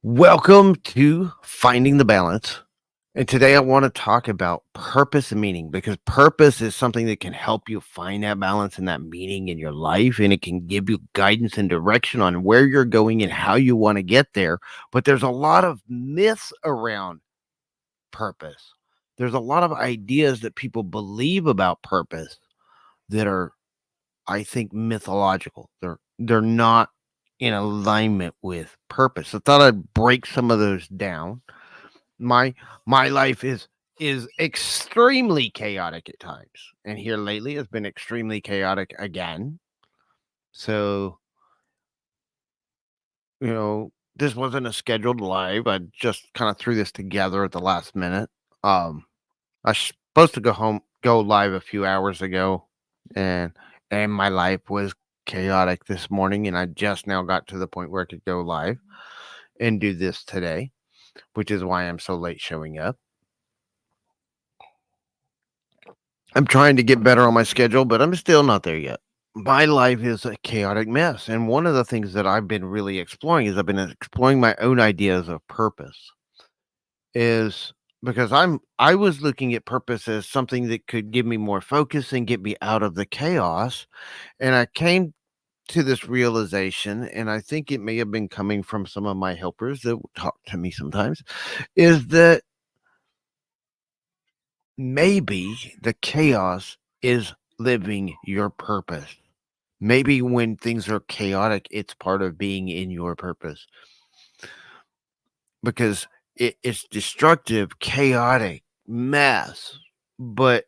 Welcome to Finding the Balance. And today I want to talk about purpose and meaning because purpose is something that can help you find that balance and that meaning in your life. And it can give you guidance and direction on where you're going and how you want to get there. But there's a lot of myths around purpose. There's a lot of ideas that people believe about purpose that are, I think, mythological. They're not in alignment with purpose. I thought I'd break some of those down. My life is extremely chaotic at times, and here lately has been extremely chaotic again. So, this wasn't a scheduled live. I just kind of threw this together at the last minute. Um, I was supposed to go live a few hours ago, and my life was chaotic this morning, and I just now got to the point where I could go live and do this today, which is why I'm so late showing up. I'm trying to get better on my schedule, but I'm still not there yet. My life is a chaotic mess. And one of the things that I've been really exploring is I've been exploring my own ideas of purpose. Is because I was looking at purpose as something that could give me more focus and get me out of the chaos. And I came to this realization, and I think it may have been coming from some of my helpers that would talk to me sometimes, is that maybe the chaos is living your purpose. Maybe when things are chaotic, it's part of being in your purpose because it's destructive, chaotic, mess. But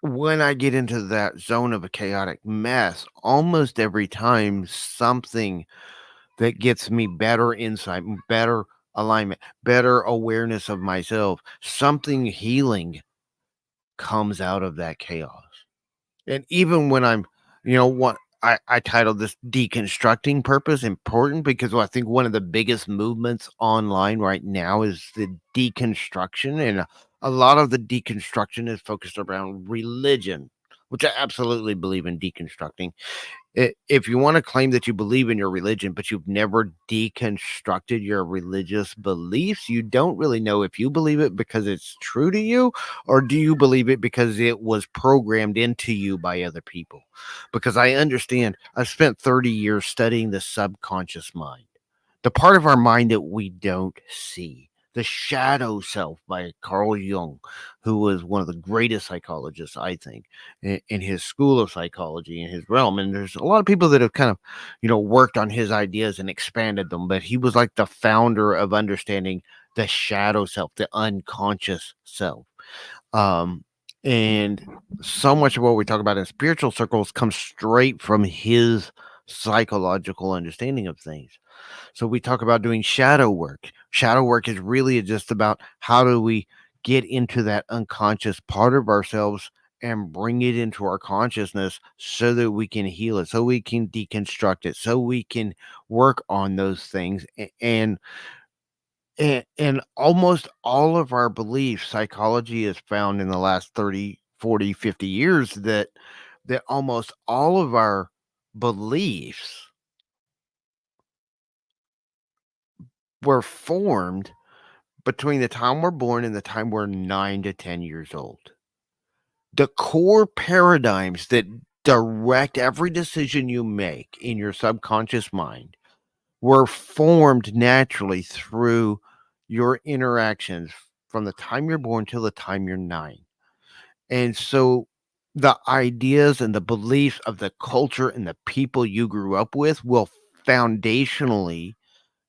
when I get into that zone of a chaotic mess, almost every time something that gets me better insight, better alignment, better awareness of myself, something healing comes out of that chaos. And even when I'm, what I titled this deconstructing purpose important because I think one of the biggest movements online right now is the deconstruction. And a lot of the deconstruction is focused around religion, which I absolutely believe in deconstructing. If you want to claim that you believe in your religion, but you've never deconstructed your religious beliefs, you don't really know if you believe it because it's true to you, or do you believe it because it was programmed into you by other people? Because I understand, I've spent 30 years studying the subconscious mind, the part of our mind that we don't see. The Shadow Self by Carl Jung, who was one of the greatest psychologists, I think, in his school of psychology, in his realm. And there's a lot of people that have kind of, worked on his ideas and expanded them. But he was like the founder of understanding the shadow self, the unconscious self. Um, and so much of what we talk about in spiritual circles comes straight from his psychological understanding of things. So we talk about doing shadow work. Shadow work is really just about how do we get into that unconscious part of ourselves and bring it into our consciousness so that we can heal it, so we can deconstruct it, so we can work on those things. And almost all of our beliefs, psychology has found in the last 30, 40, 50 years that almost all of our beliefs were formed between the time we're born and the time we're 9 to 10 years old. The core paradigms that direct every decision you make in your subconscious mind were formed naturally through your interactions from the time you're born till the time you're 9. And so the ideas and the beliefs of the culture and the people you grew up with will foundationally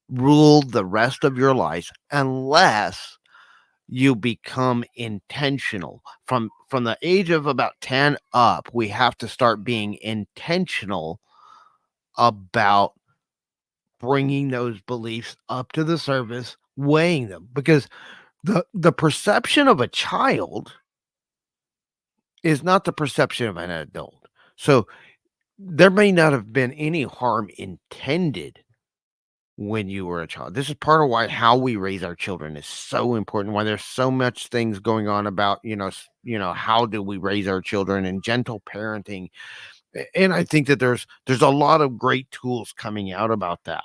rule the rest of your life unless you become intentional. From the age of about 10 up, we have to start being intentional about bringing those beliefs up to the surface, weighing them, because the perception of a child is not the perception of an adult. So there may not have been any harm intended when you were a child. This is part of why how we raise our children is so important. Why there's so much things going on about how do we raise our children and gentle parenting. And I think that there's a lot of great tools coming out about that.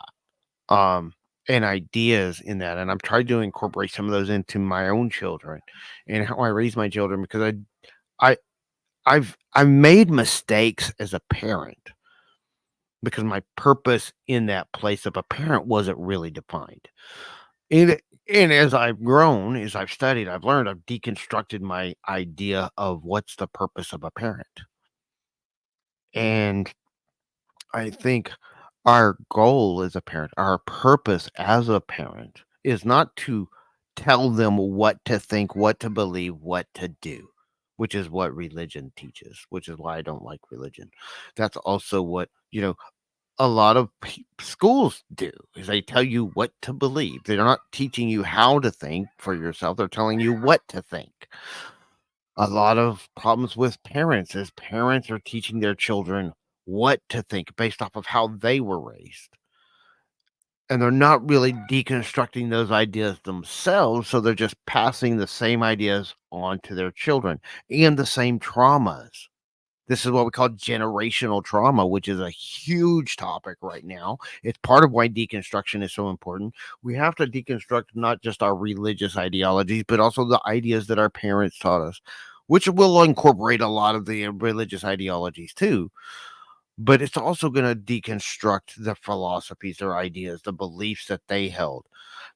Um, and ideas in that, and I've tried to incorporate some of those into my own children and how I raise my children because I I've made mistakes as a parent because my purpose in that place of a parent wasn't really defined. And and as I've grown, as I've studied, I've learned, I've deconstructed my idea of what's the purpose of a parent. And I think our goal as a parent, our purpose as a parent is not to tell them what to think, what to believe, what to do, which is what religion teaches, which is why I don't like religion. That's also what, a lot of schools do is they tell you what to believe. They're not teaching you how to think for yourself. They're telling you what to think. A lot of problems with parents is parents are teaching their children what to think based off of how they were raised. And they're not really deconstructing those ideas themselves. So they're just passing the same ideas on to their children and the same traumas. This is what we call generational trauma, which is a huge topic right now. It's part of why deconstruction is so important. We have to deconstruct not just our religious ideologies, but also the ideas that our parents taught us, which will incorporate a lot of the religious ideologies too. But it's also going to deconstruct the philosophies, their ideas, the beliefs that they held,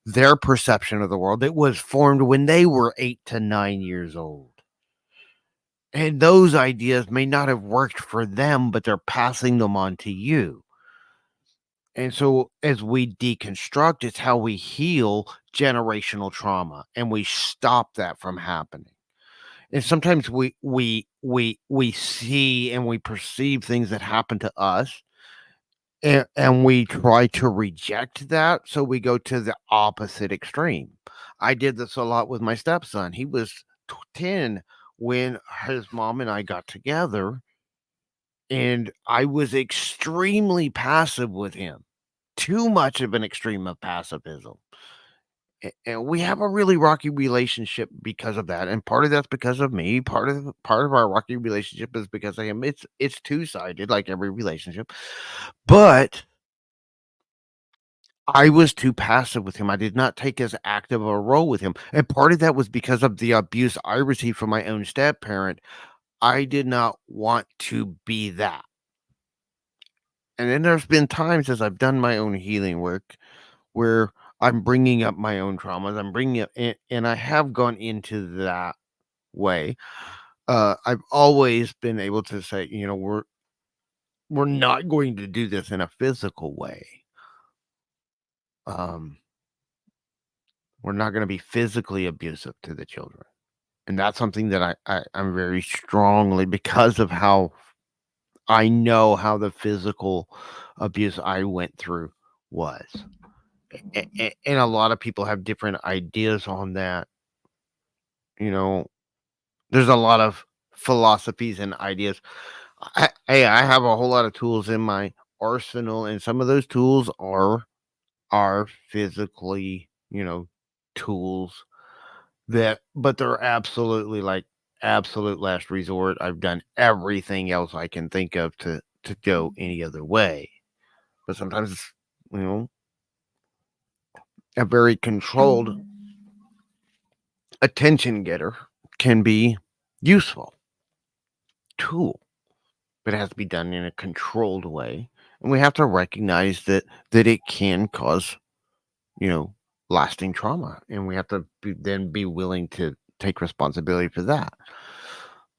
their perception of the world that was formed when they were 8 to 9 years old. And those ideas may not have worked for them, but they're passing them on to you. And so as we deconstruct, it's how we heal generational trauma and we stop that from happening. And sometimes we see and we perceive things that happen to us and we try to reject that. So we go to the opposite extreme. I did this a lot with my stepson. He was 10 when his mom and I got together. And I was extremely passive with him, too much of an extreme of pacifism. And we have a really rocky relationship because of that. And part of that's because of me. Part of our rocky relationship is because of him. It's two-sided, like every relationship. But I was too passive with him. I did not take as active a role with him. And part of that was because of the abuse I received from my own step parent. I did not want to be that. And then there's been times as I've done my own healing work where I'm bringing up my own traumas. I'm bringing up, and I have gone into that way. I've always been able to say, we're not going to do this in a physical way. Um, we're not going to be physically abusive to the children, and that's something that I'm very strongly because of how I know how the physical abuse I went through was. And a lot of people have different ideas on that. You know, there's a lot of philosophies and ideas. I have a whole lot of tools in my arsenal, and some of those tools are physically, tools but they're absolutely like absolute last resort. I've done everything else I can think of to go any other way. But sometimes, you know, a very controlled attention getter can be useful tool, but it has to be done in a controlled way. And we have to recognize that it can cause, you know, lasting trauma. And we have to then be willing to take responsibility for that.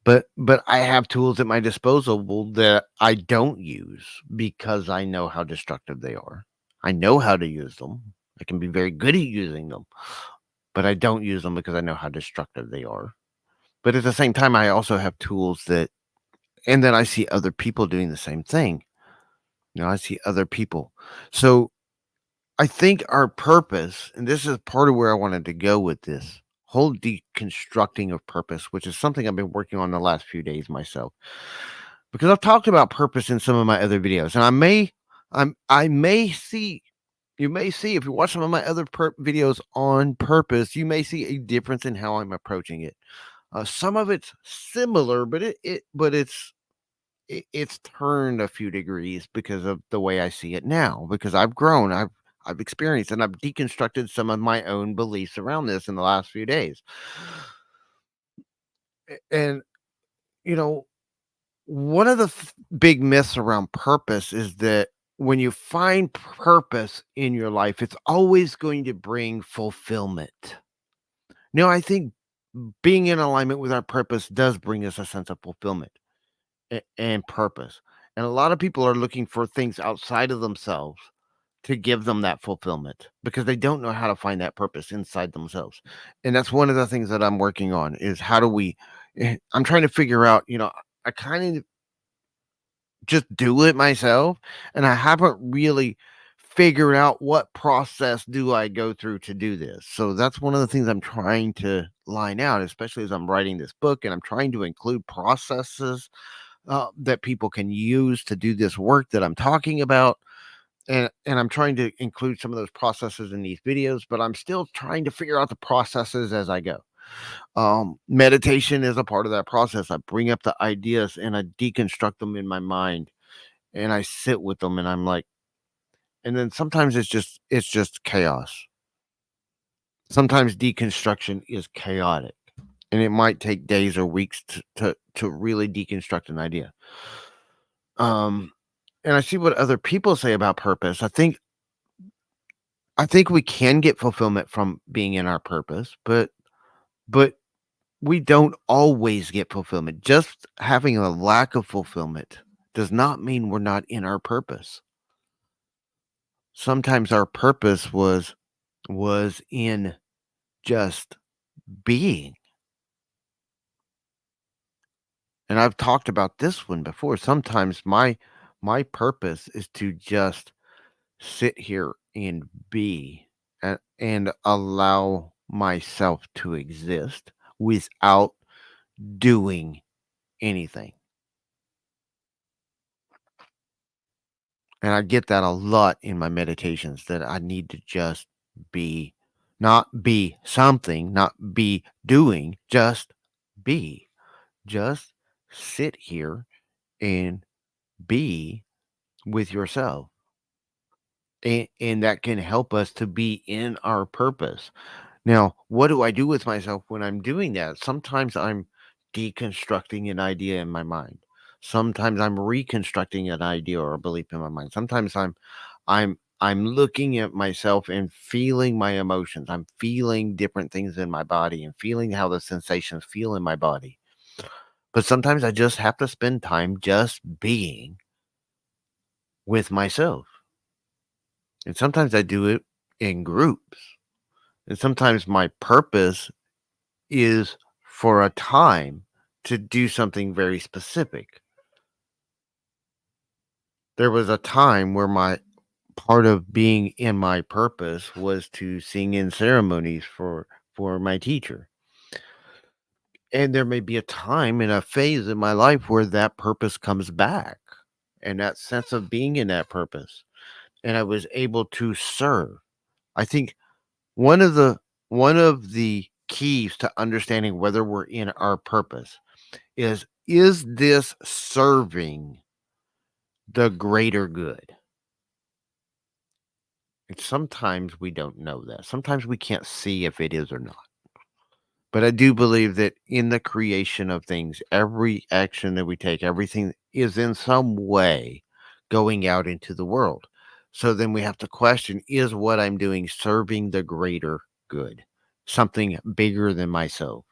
But I have tools at my disposal that I don't use because I know how destructive they are. I know how to use them. I can be very good at using them, but I don't use them because I know how destructive they are. But at the same time, I also have tools and then I see other people doing the same thing. I see other people. So I think our purpose, and this is part of where I wanted to go with this whole deconstructing of purpose, which is something I've been working on the last few days myself, because I've talked about purpose in some of my other videos, and I may see. You may see if you watch some of my other videos on purpose, you may see a difference in how I'm approaching it. Some of it's similar, but it's turned a few degrees because of the way I see it now. Because I've grown, I've experienced, and I've deconstructed some of my own beliefs around this in the last few days. And, you know, one of the big myths around purpose is that when you find purpose in your life, it's always going to bring fulfillment. No, I think being in alignment with our purpose does bring us a sense of fulfillment and purpose. And a lot of people are looking for things outside of themselves to give them that fulfillment because they don't know how to find that purpose inside themselves. And that's one of the things that I'm working on is how do we I'm trying to figure out, I kind of just do it myself and I haven't really figured out what process do I go through to do this. So that's one of the things I'm trying to line out, especially as I'm writing this book and I'm trying to include processes that people can use to do this work that I'm talking about. And I'm trying to include some of those processes in these videos, but I'm still trying to figure out the processes as I go. Meditation is a part of that process. I bring up the ideas and I deconstruct them in my mind and I sit with them and I'm like, and then sometimes it's just chaos. Sometimes deconstruction is chaotic and it might take days or weeks to really deconstruct an idea. Um, and I see what other people say about purpose. I think we can get fulfillment from being in our purpose, but we don't always get fulfillment. Just having a lack of fulfillment does not mean we're not in our purpose. Sometimes our purpose was in just being. And I've talked about this one before. Sometimes my purpose is to just sit here and be and allow myself to exist without doing anything. And I get that a lot in my meditations that I need to just be, not be something, not be doing, just be. Just sit here and be with yourself. And that can help us to be in our purpose. Now, what do I do with myself when I'm doing that? Sometimes I'm deconstructing an idea in my mind. Sometimes I'm reconstructing an idea or a belief in my mind. Sometimes I'm looking at myself and feeling my emotions. I'm feeling different things in my body and feeling how the sensations feel in my body. But sometimes I just have to spend time just being with myself. And sometimes I do it in groups. And sometimes my purpose is for a time to do something very specific. There was a time where my part of being in my purpose was to sing in ceremonies for my teacher. And there may be a time and a phase in my life where that purpose comes back and that sense of being in that purpose. And I was able to serve. I think one of the one of the keys to understanding whether we're in our purpose is this serving the greater good? And sometimes we don't know that. Sometimes we can't see if it is or not. But I do believe that in the creation of things, every action that we take, everything is in some way going out into the world. So then we have to question, is what I'm doing serving the greater good? Something bigger than myself?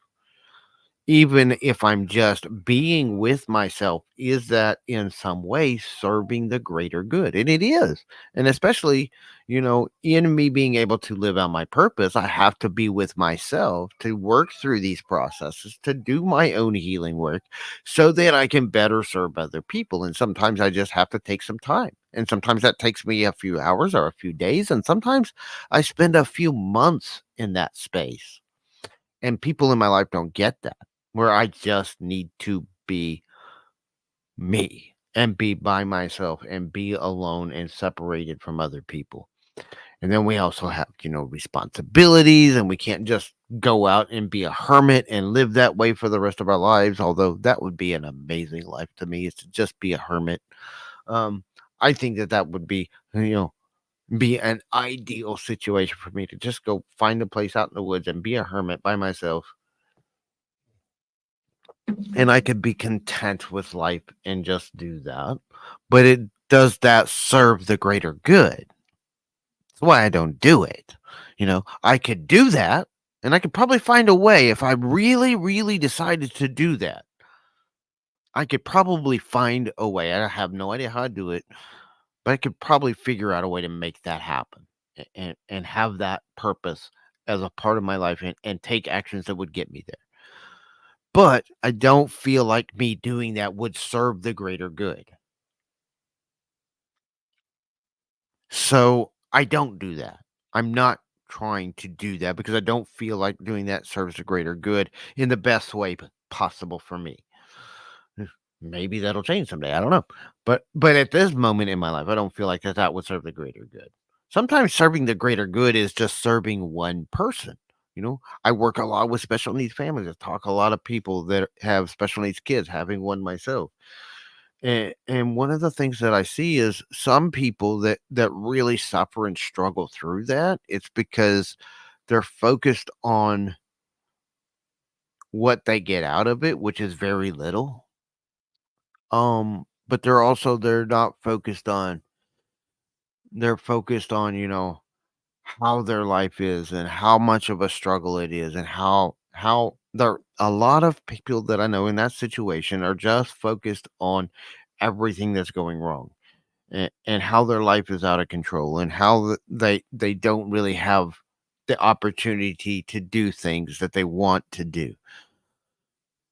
Even if I'm just being with myself, is that in some way serving the greater good? And it is. And especially, in me being able to live out my purpose, I have to be with myself to work through these processes, to do my own healing work so that I can better serve other people. And sometimes I just have to take some time. And sometimes that takes me a few hours or a few days. And sometimes I spend a few months in that space. And people in my life don't get that, where I just need to be me and be by myself and be alone and separated from other people. And then we also have, responsibilities, and we can't just go out and be a hermit and live that way for the rest of our lives, although that would be an amazing life to me, is to just be a hermit. Um, I think that would be, be an ideal situation for me to just go find a place out in the woods and be a hermit by myself, and I could be content with life and just do that. But it does that serve the greater good? That's why I don't do it. I could do that, and I could probably find a way if I really, really decided to do that. I could probably find a way. I have no idea how to do it, but I could probably figure out a way to make that happen and have that purpose as a part of my life and take actions that would get me there. But I don't feel like me doing that would serve the greater good. So I don't do that. I'm not trying to do that because I don't feel like doing that serves the greater good in the best way possible for me. Maybe that'll change someday. I don't know. But at this moment in my life, I don't feel like that would serve the greater good. Sometimes serving the greater good is just serving one person. I work a lot with special needs families. I talk a lot of people that have special needs kids, having one myself. And one of the things that I see is some people that really suffer and struggle through that, it's because they're focused on what they get out of it, which is very little. But they're not focused on how their life is and how much of a struggle it is and how there a lot of people that I know in that situation are just focused on everything that's going wrong and how their life is out of control and how they don't really have the opportunity to do things that they want to do.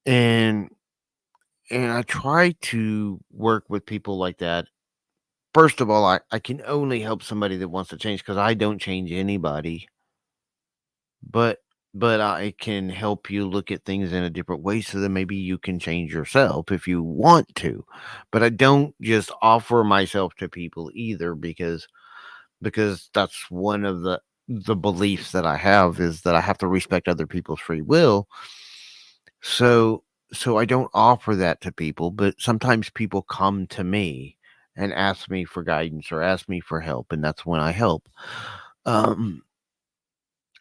And I try to work with people like that. First of all, I can only help somebody that wants to change because I don't change anybody. But I can help you look at things in a different way so that maybe you can change yourself if you want to. But I don't just offer myself to people either because that's one of the beliefs that I have is that I have to respect other people's free will. So I don't offer that to people, but sometimes people come to me and ask me for guidance or ask me for help, and that's when I help. Um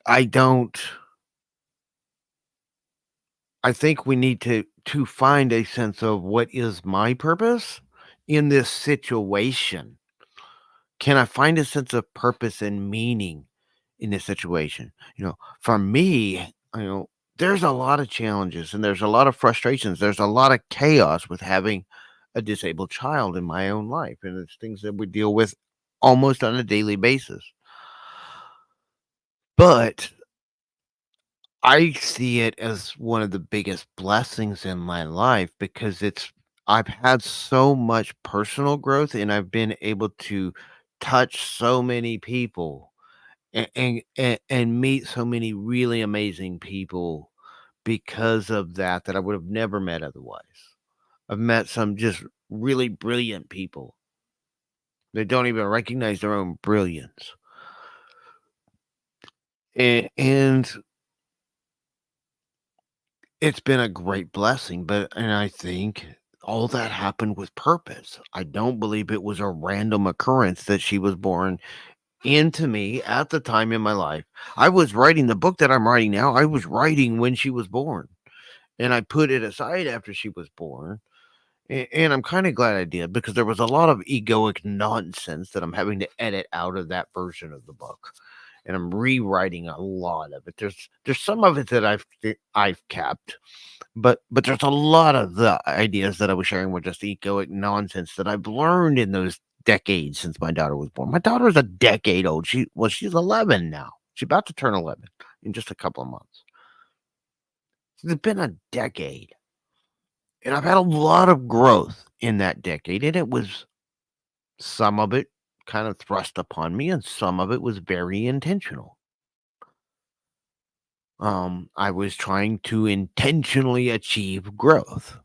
I don't I think we need to find a sense of what is my purpose in this situation. Can I find a sense of purpose and meaning in this situation? For me, there's a lot of challenges and there's a lot of frustrations. There's a lot of chaos with having a disabled child in my own life. And it's things that we deal with almost on a daily basis. But I see it as one of the biggest blessings in my life because I've had so much personal growth and I've been able to touch so many people and meet so many really amazing people because of that I would have never met otherwise. I've met some just really brilliant people that don't even recognize their own brilliance. And it's been a great blessing, and I think all that happened with purpose. I don't believe it was a random occurrence that she was born into me at the time in my life. I was writing the book that I'm writing now. I was writing when she was born, and I put it aside after she was born. And I'm kind of glad I did because there was a lot of egoic nonsense that I'm having to edit out of that version of the book. And I'm rewriting a lot of it. There's some of it that I've kept, but there's a lot of the ideas that I was sharing were just egoic nonsense that I've learned in those decades since my daughter was born. My daughter is a decade old. She's 11 now. She's about to turn 11 in just a couple of months. It's been a decade, and I've had a lot of growth in that decade, and it was some of it kind of thrust upon me, and some of it was very intentional. I was trying to intentionally achieve growth.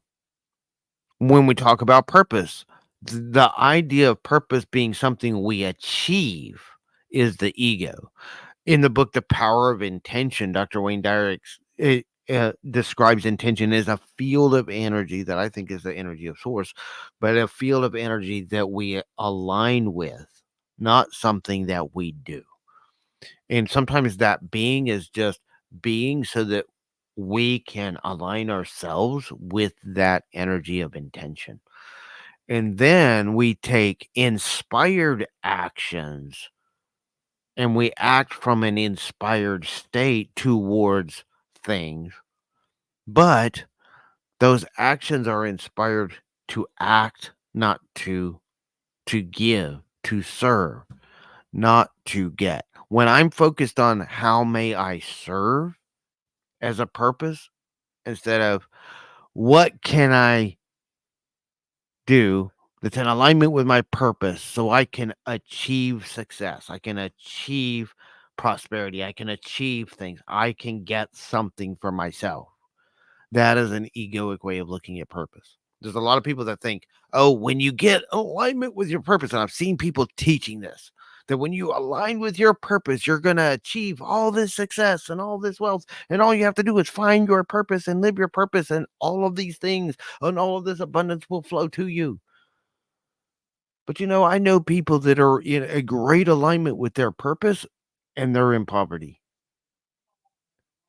When we talk about purpose, the idea of purpose being something we achieve is the ego. In the book, The Power of Intention, Dr. Wayne Dyer describes intention as a field of energy that I think is the energy of source, but a field of energy that we align with, not something that we do. And sometimes that being is just being so that we can align ourselves with that energy of intention. And then we take inspired actions and we act from an inspired state towards things. But those actions are inspired to act, not to give, to serve, not to get. When I'm focused on how may I serve as a purpose instead of what can I do that's in alignment with my purpose so I can achieve success, I can achieve prosperity, I can achieve things, I can get something for myself. That is an egoic way of looking at purpose. There's a lot of people that think, oh, when you get alignment with your purpose, and I've seen people teaching this, that when you align with your purpose, you're going to achieve all this success and all this wealth. And all you have to do is find your purpose and live your purpose, and all of these things and all of this abundance will flow to you. But I know people that are in a great alignment with their purpose and they're in poverty,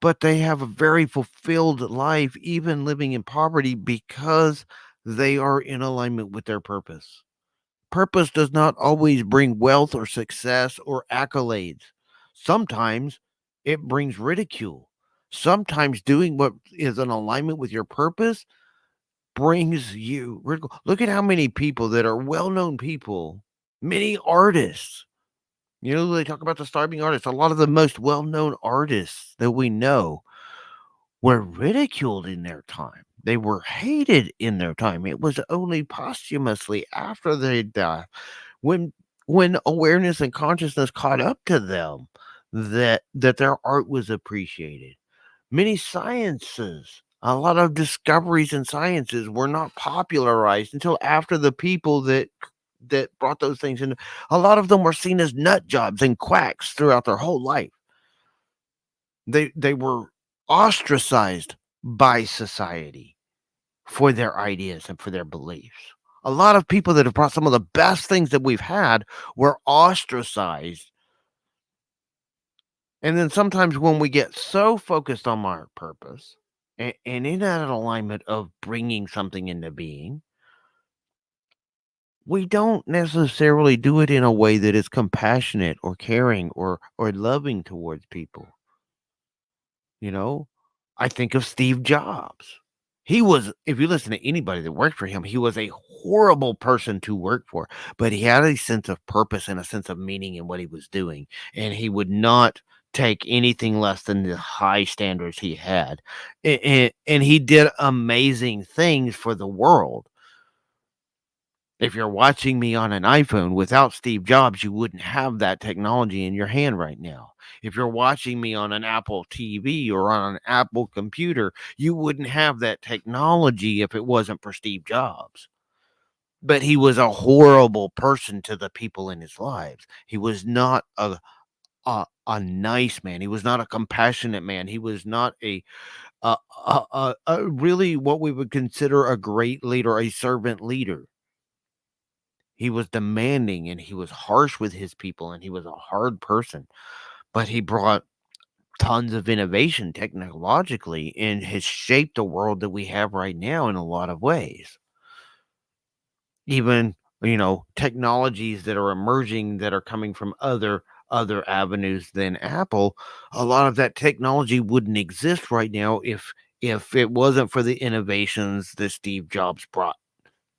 but they have a very fulfilled life, even living in poverty, because they are in alignment with their purpose. Purpose does not always bring wealth or success or accolades. Sometimes it brings ridicule. Sometimes doing what is in alignment with your purpose brings you ridicule. Look at how many people that are well known people, many artists. They talk about the starving artists. A lot of the most well known artists that we know were ridiculed in their time. They were hated in their time. It was only posthumously after they died when awareness and consciousness caught up to them that their art was appreciated. Many sciences, a lot of discoveries in sciences were not popularized until after the people that brought those things in. A lot of them were seen as nut jobs and quacks throughout their whole life. They were ostracized by society for their ideas and for their beliefs. A lot of people that have brought some of the best things that we've had were ostracized. And then sometimes when we get so focused on our purpose and in that alignment of bringing something into being, we don't necessarily do it in a way that is compassionate or caring or loving towards people. You know, I think of Steve Jobs. He was, if you listen to anybody that worked for him, he was a horrible person to work for, but he had a sense of purpose and a sense of meaning in what he was doing. And he would not take anything less than the high standards he had. And he did amazing things for the world. If you're watching me on an iPhone, without Steve Jobs, you wouldn't have that technology in your hand right now. If you're watching me on an Apple TV or on an Apple computer, you wouldn't have that technology if it wasn't for Steve Jobs. But he was a horrible person to the people in his lives. He was not a nice man. He was not a compassionate man. He was not a really what we would consider a great leader, a servant leader. He was demanding and he was harsh with his people and he was a hard person, but he brought tons of innovation technologically and has shaped the world that we have right now in a lot of ways. Even, technologies that are emerging that are coming from other avenues than Apple, a lot of that technology wouldn't exist right now if it wasn't for the innovations that Steve Jobs brought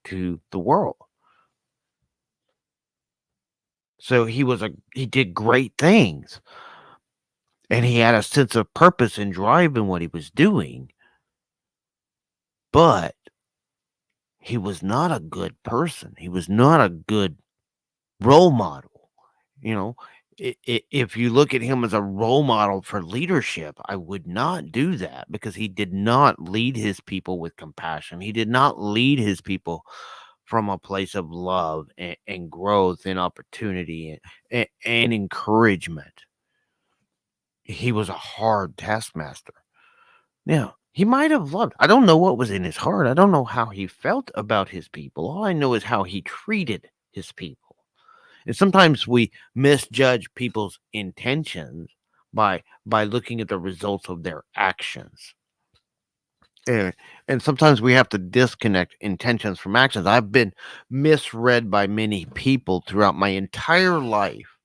to the world. So he did great things. And he had a sense of purpose and drive in what he was doing, but he was not a good person. He was not a good role model. You know, if you look at him as a role model for leadership, I would not do that because he did not lead his people with compassion. He did not lead his people from a place of love and growth and opportunity and encouragement. He was a hard taskmaster. Now, he might have loved, I don't know what was in his heart. I don't know how he felt about his people. All I know is how he treated his people. And sometimes we misjudge people's intentions by looking at the results of their actions. And, and sometimes we have to disconnect intentions from actions. I've been misread by many people throughout my entire life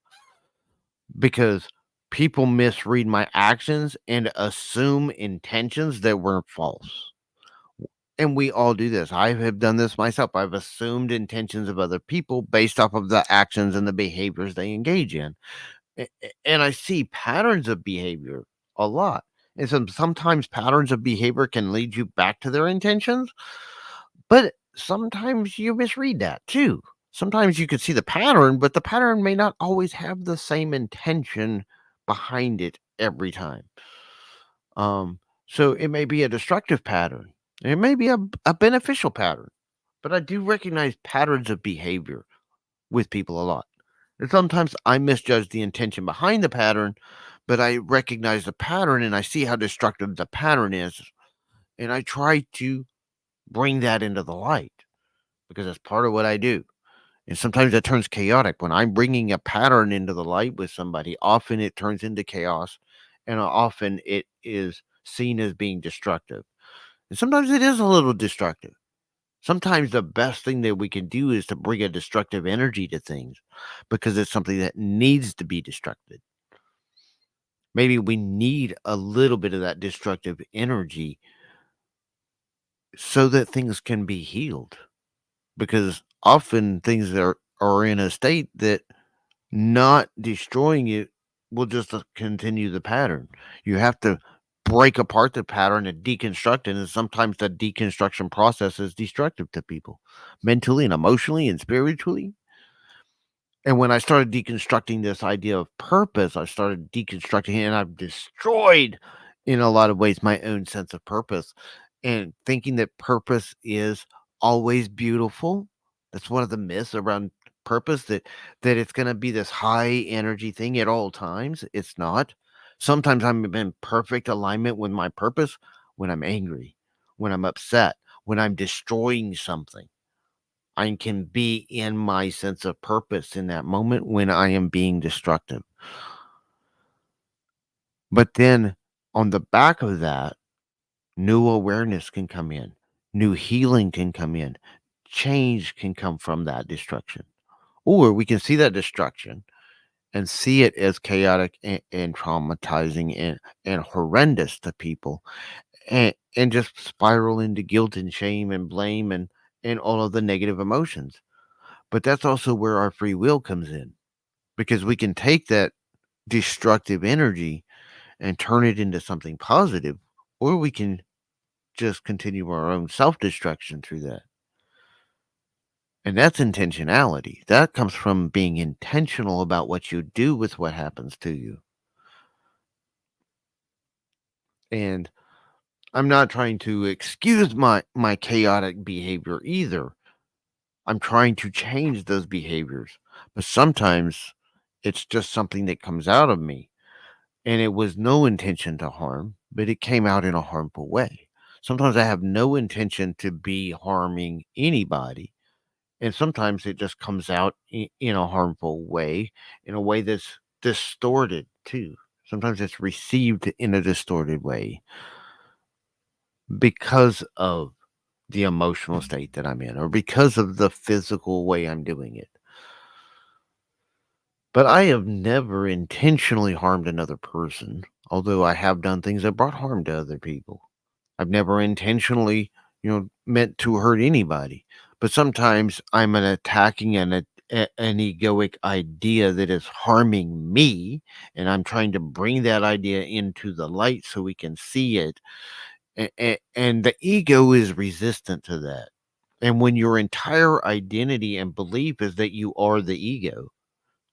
because people misread my actions and assume intentions that were false. And we all do this. I have done this myself. I've assumed intentions of other people based off of the actions and the behaviors they engage in. And I see patterns of behavior a lot. And sometimes patterns of behavior can lead you back to their intentions, but sometimes you misread that too. Sometimes you could see the pattern, but the pattern may not always have the same intention behind it every time. Um, so it may be a destructive pattern. It may be a beneficial pattern, but I do recognize patterns of behavior with people a lot. And sometimes I misjudge the intention behind the pattern, but I recognize the pattern and I see how destructive the pattern is. And I try to bring that into the light because that's part of what I do. And sometimes it turns chaotic. When I'm bringing a pattern into the light with somebody, often it turns into chaos and often it is seen as being destructive. And sometimes it is a little destructive. Sometimes the best thing that we can do is to bring a destructive energy to things because it's something that needs to be destructed. Maybe we need a little bit of that destructive energy so that things can be healed because often things are in a state that not destroying it will just continue the pattern. You have to break apart the pattern and deconstruct it, and sometimes the deconstruction process is destructive to people mentally and emotionally and spiritually. And when I started deconstructing this idea of purpose, I started deconstructing it and I've destroyed, in a lot of ways, my own sense of purpose and thinking that purpose is always beautiful. That's one of the myths around purpose that it's going to be this high energy thing at all times. It's not. Sometimes I'm in perfect alignment with my purpose when I'm angry, when I'm upset, when I'm destroying something. I can be in my sense of purpose in that moment when I am being destructive. But then on the back of that, new awareness can come in, new healing can come in, change can come from that destruction. Or we can see that destruction and see it as chaotic and traumatizing and horrendous to people and just spiral into guilt and shame and blame and all of the negative emotions. But that's also where our free will comes in because we can take that destructive energy and turn it into something positive, or we can just continue our own self destruction through that. And that's intentionality. That comes from being intentional about what you do with what happens to you. And I'm not trying to excuse my chaotic behavior either. I'm trying to change those behaviors. But sometimes it's just something that comes out of me and it was no intention to harm, but it came out in a harmful way. Sometimes I have no intention to be harming anybody, and sometimes it just comes out in a harmful way, in a way that's distorted too. Sometimes it's received in a distorted way because of the emotional state that I'm in or because of the physical way I'm doing it. But I have never intentionally harmed another person, although I have done things that brought harm to other people. I've never intentionally, meant to hurt anybody. But sometimes I'm an attacking an egoic idea that is harming me, and I'm trying to bring that idea into the light so we can see it. And the ego is resistant to that. And when your entire identity and belief is that you are the ego,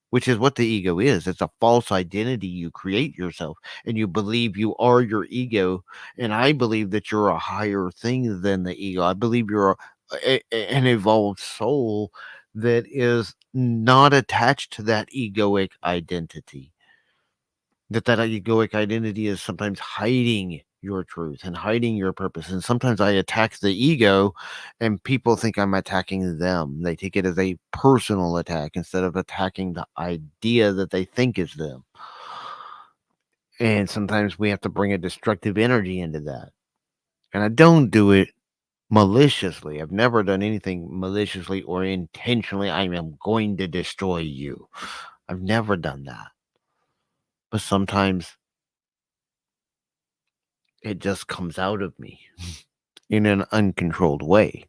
which is what the ego is. It's a false identity you create yourself, and you believe you are your ego. And I believe that you're a higher thing than the ego. I believe you're an evolved soul that is not attached to that egoic identity. That egoic identity is sometimes hiding your truth and hiding your purpose. And sometimes I attack the ego, and people think I'm attacking them. They take it as a personal attack instead of attacking the idea that they think is them. And sometimes we have to bring a destructive energy into that. And I don't do it maliciously. I've never done anything maliciously or intentionally. I am going to destroy you. I've never done that. But sometimes it just comes out of me in an uncontrolled way,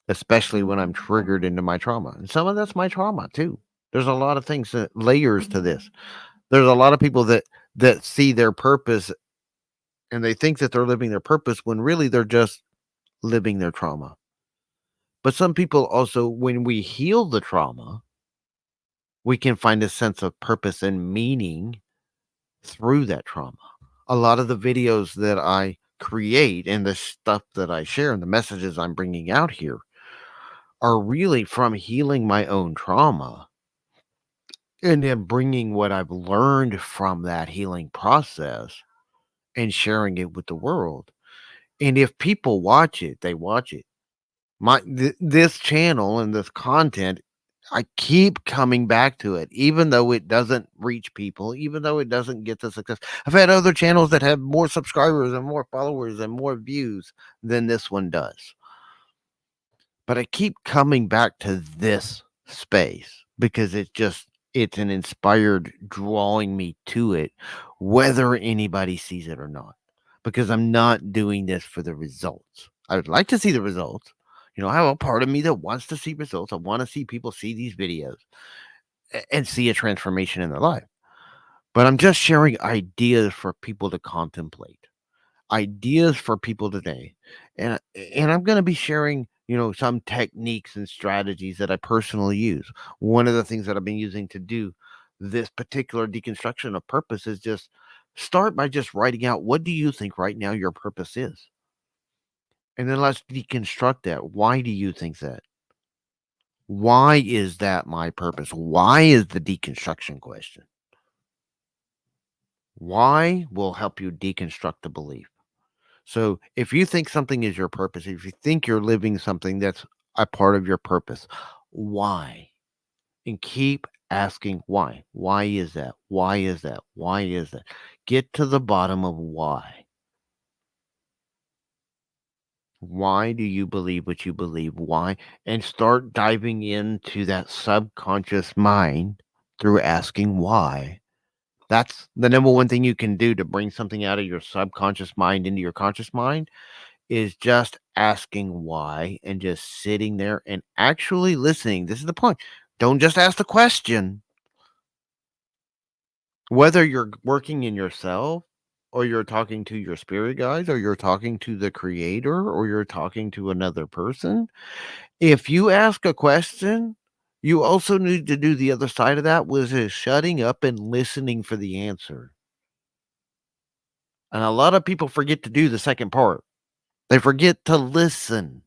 especially when I'm triggered into my trauma. And some of that's my trauma too. There's a lot of things that layers to this. There's a lot of people that see their purpose and they think that they're living their purpose when really they're just living their trauma. But some people also, when we heal the trauma, we can find a sense of purpose and meaning through that trauma. A lot of the videos that I create and the stuff that I share and the messages I'm bringing out here are really from healing my own trauma and then bringing what I've learned from that healing process and sharing it with the world. And if people watch it, they watch it. This channel and this content, I keep coming back to it, even though it doesn't reach people, even though it doesn't get the success. I've had other channels that have more subscribers and more followers and more views than this one does. But I keep coming back to this space because it's an inspired drawing me to it, whether anybody sees it or not. Because I'm not doing this for the results. I would like to see the results. I have a part of me that wants to see results. I want to see people see these videos and see a transformation in their life. But I'm just sharing ideas for people to contemplate, ideas for people today. And I'm going to be sharing, some techniques and strategies that I personally use. One of the things that I've been using to do this particular deconstruction of purpose is just start by just writing out, what do you think right now your purpose is? And then let's deconstruct that. Why do you think that? Why is that my purpose? Why is the deconstruction question? Why will help you deconstruct the belief. So if you think something is your purpose, if you think you're living something that's a part of your purpose, why? And keep asking why. Why is that? Why is that? Why is that? Get to the bottom of why. Why do you believe what you believe? Why? And start diving into that subconscious mind through asking why. That's the number one thing you can do to bring something out of your subconscious mind into your conscious mind is just asking why and just sitting there and actually listening. This is the point. Don't just ask the question. Whether you're working in yourself or you're talking to your spirit guides or you're talking to the creator or you're talking to another person, if you ask a question, you also need to do the other side of that, which is shutting up and listening for the answer. And a lot of people forget to do the second part. They forget to listen.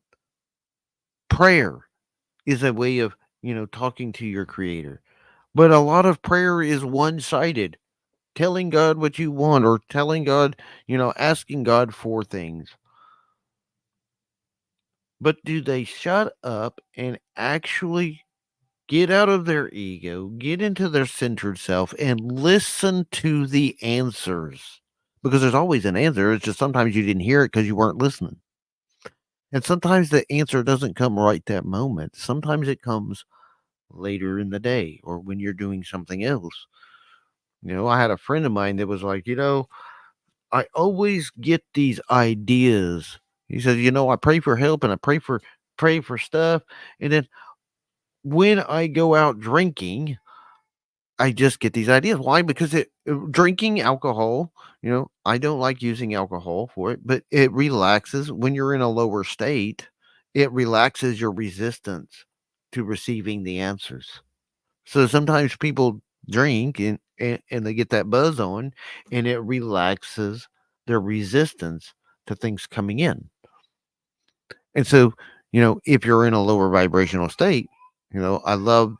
Prayer is a way of, talking to your creator. But a lot of prayer is one-sided. Telling God what you want or telling God, asking God for things. But do they shut up and actually get out of their ego, get into their centered self, and listen to the answers? Because there's always an answer. It's just sometimes you didn't hear it because you weren't listening. And sometimes the answer doesn't come right that moment. Sometimes it comes later in the day or when you're doing something else. I had a friend of mine that was like, I always get these ideas. He says, I pray for help and I pray for stuff. And then when I go out drinking, I just get these ideas. Why? Because drinking alcohol, I don't like using alcohol for it, but it relaxes when you're in a lower state. It relaxes your resistance to receiving the answers. So sometimes people drink and they get that buzz on and it relaxes their resistance to things coming in. And so, if you're in a lower vibrational state, I love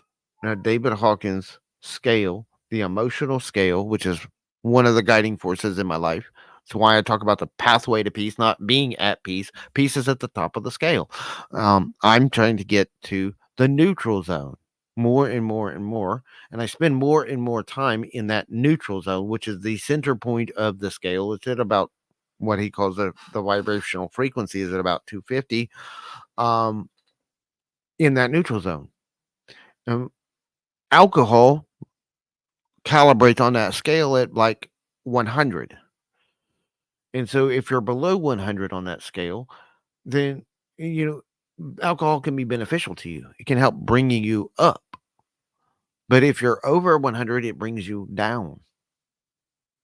David Hawkins' scale, the emotional scale, which is one of the guiding forces in my life. It's why I talk about the pathway to peace, not being at peace. Peace is at the top of the scale. I'm trying to get to the neutral zone more and more and more. And I spend more and more time in that neutral zone, which is the center point of the scale. It's at about what he calls the vibrational frequency is at about 250 um, in that neutral zone. Um, Alcohol calibrates on that scale at like 100. And so if you're below 100 on that scale, then, you alcohol can be beneficial to you. It can help bringing you up. But if you're over 100, it brings you down.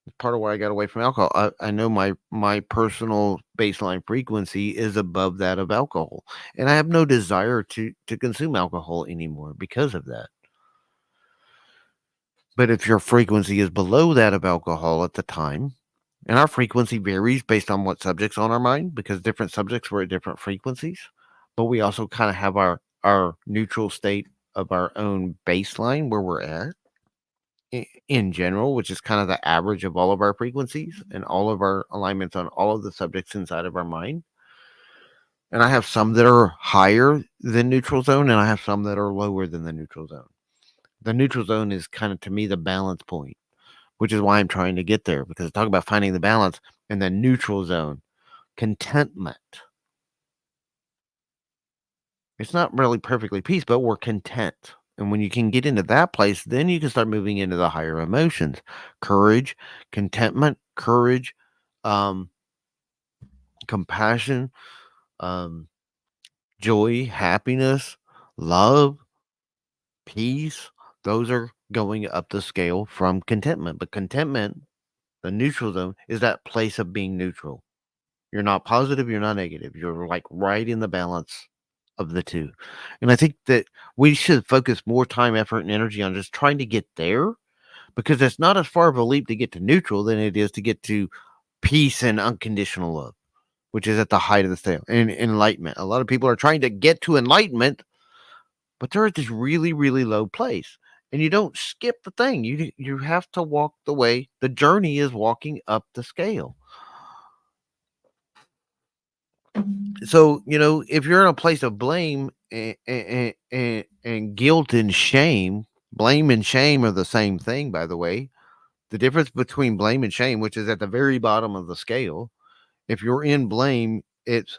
It's part of why I got away from alcohol. I know my personal baseline frequency is above that of alcohol, and I have no desire to consume alcohol anymore because of that. But if your frequency is below that of alcohol at the time, and our frequency varies based on what subject's on our mind, because different subjects were at different frequencies, but we also kind of have our neutral state of our own baseline where we're at in general, which is kind of the average of all of our frequencies and all of our alignments on all of the subjects inside of our mind. And I have some that are higher than neutral zone, and I have some that are lower than the neutral zone. The neutral zone is kind of, to me, the balance point, which is why I'm trying to get there, because I talk about finding the balance in the neutral zone. Contentment. It's not really perfectly peace, but we're content. And when you can get into that place, then you can start moving into the higher emotions. Courage, contentment, courage, um, compassion, um, joy, happiness, love, peace. Those are going up the scale from contentment. But contentment, the neutral zone, is that place of being neutral. You're not positive, you're not negative. You're like right in the balance of the two. And I think that we should focus more time, effort, and energy on just trying to get there, because it's not as far of a leap to get to neutral than it is to get to peace and unconditional love, which is at the height of the scale, and enlightenment. A lot of people are trying to get to enlightenment, but they're at this really, really low place. And you don't skip the thing. You have to walk the way. The journey is walking up the scale. So, if you're in a place of blame and guilt and shame, blame and shame are the same thing, by the way. The difference between blame and shame, which is at the very bottom of the scale, if you're in blame, it's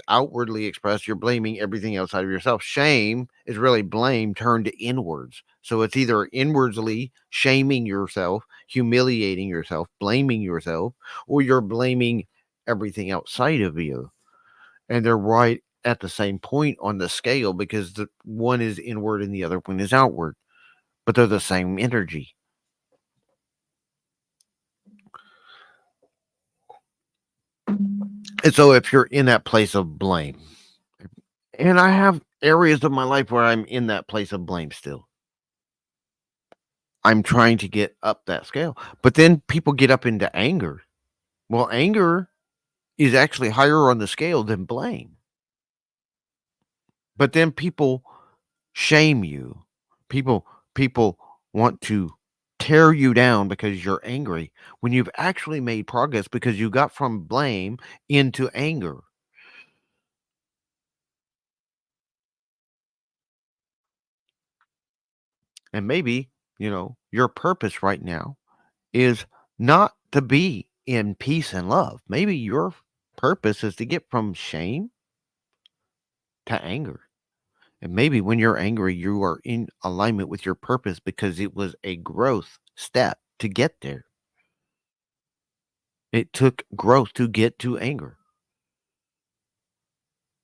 outwardly expressed. You're blaming everything outside of yourself. Shame is really blame turned inwards. So it's either inwardly shaming yourself, humiliating yourself, blaming yourself, or you're blaming everything outside of you. And they're right at the same point on the scale, because the one is inward and the other one is outward, but they're the same energy. And so if you're in that place of blame, and I have areas of my life where I'm in that place of blame still, I'm trying to get up that scale. But then people get up into anger. Well, anger is actually higher on the scale than blame. But then people shame you. People want to tear you down because you're angry, when you've actually made progress because you got from blame into anger. And maybe, your purpose right now is not to be in peace and love. Maybe your purpose is to get from shame to anger. And maybe when you're angry, you are in alignment with your purpose because it was a growth step to get there. It took growth to get to anger.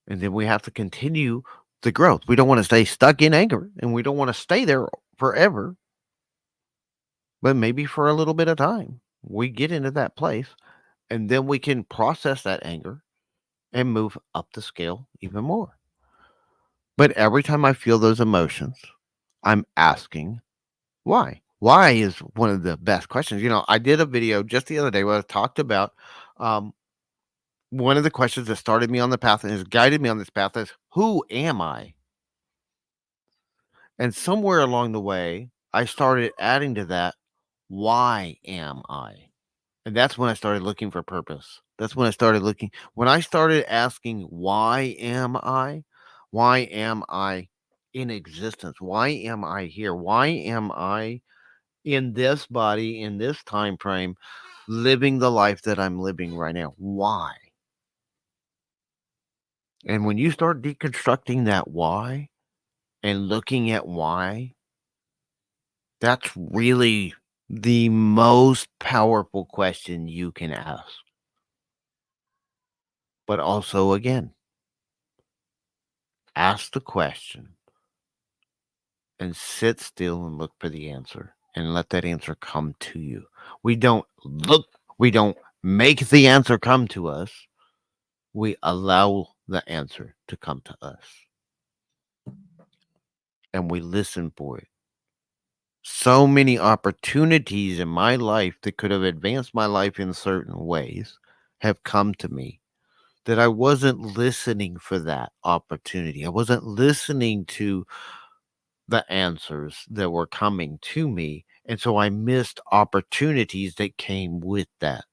And then we have to continue the growth. We don't want to stay stuck in anger, and we don't want to stay there forever, but maybe for a little bit of time. We get into that place, and then we can process that anger and move up the scale even more. But every time I feel those emotions, I'm asking why. Why is one of the best questions. I did a video just the other day where I talked about um, one of the questions that started me on the path and has guided me on this path is, who am I? And somewhere along the way, I started adding to that, why am I? And that's when I started looking for purpose. That's when I started looking when I started asking, "Why am I? Why am I in existence? Why am I here? Why am I in this body, in this time frame, living the life that I'm living right now? Why?" And when you start deconstructing that why and looking at why, that's really the most powerful question you can ask. But also, again, ask the question and sit still and look for the answer and let that answer come to you. We don't look, we don't make the answer come to us. We allow the answer to come to us and we listen for it. So many opportunities in my life that could have advanced my life in certain ways have come to me that I wasn't listening for that opportunity. I wasn't listening to the answers that were coming to me. And so I missed opportunities that came with that.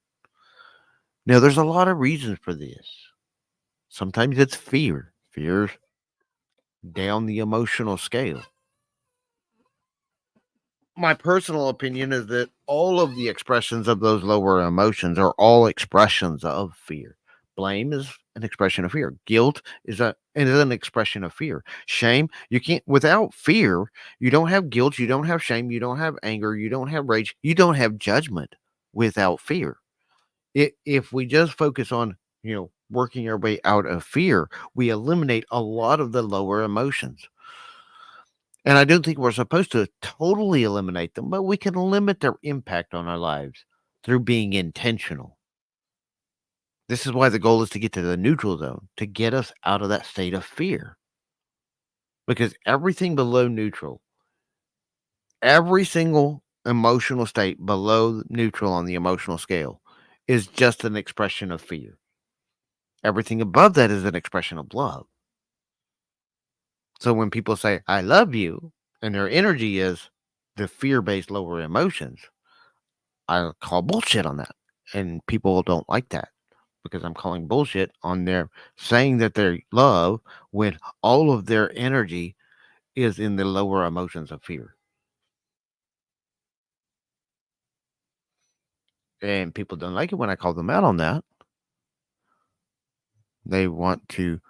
Now, there's a lot of reasons for this. Sometimes it's fear, fear down the emotional scale. My personal opinion is that all of the expressions of those lower emotions are all expressions of fear. Blame is an expression of fear. Guilt is an expression of fear. Shame, you can't without fear, you don't have guilt, you don't have shame, you don't have anger, you don't have rage, you don't have judgment without fear. If we just focus on, working our way out of fear, we eliminate a lot of the lower emotions. And I don't think we're supposed to totally eliminate them, but we can limit their impact on our lives through being intentional. This is why the goal is to get to the neutral zone, to get us out of that state of fear. Because everything below neutral, every single emotional state below neutral on the emotional scale is just an expression of fear. Everything above that is an expression of love. So when people say, I love you, and their energy is the fear based lower emotions, I call bullshit on that. And people don't like that because I'm calling bullshit on their saying that they love when all of their energy is in the lower emotions of fear. And people don't like it when I call them out on that. They want to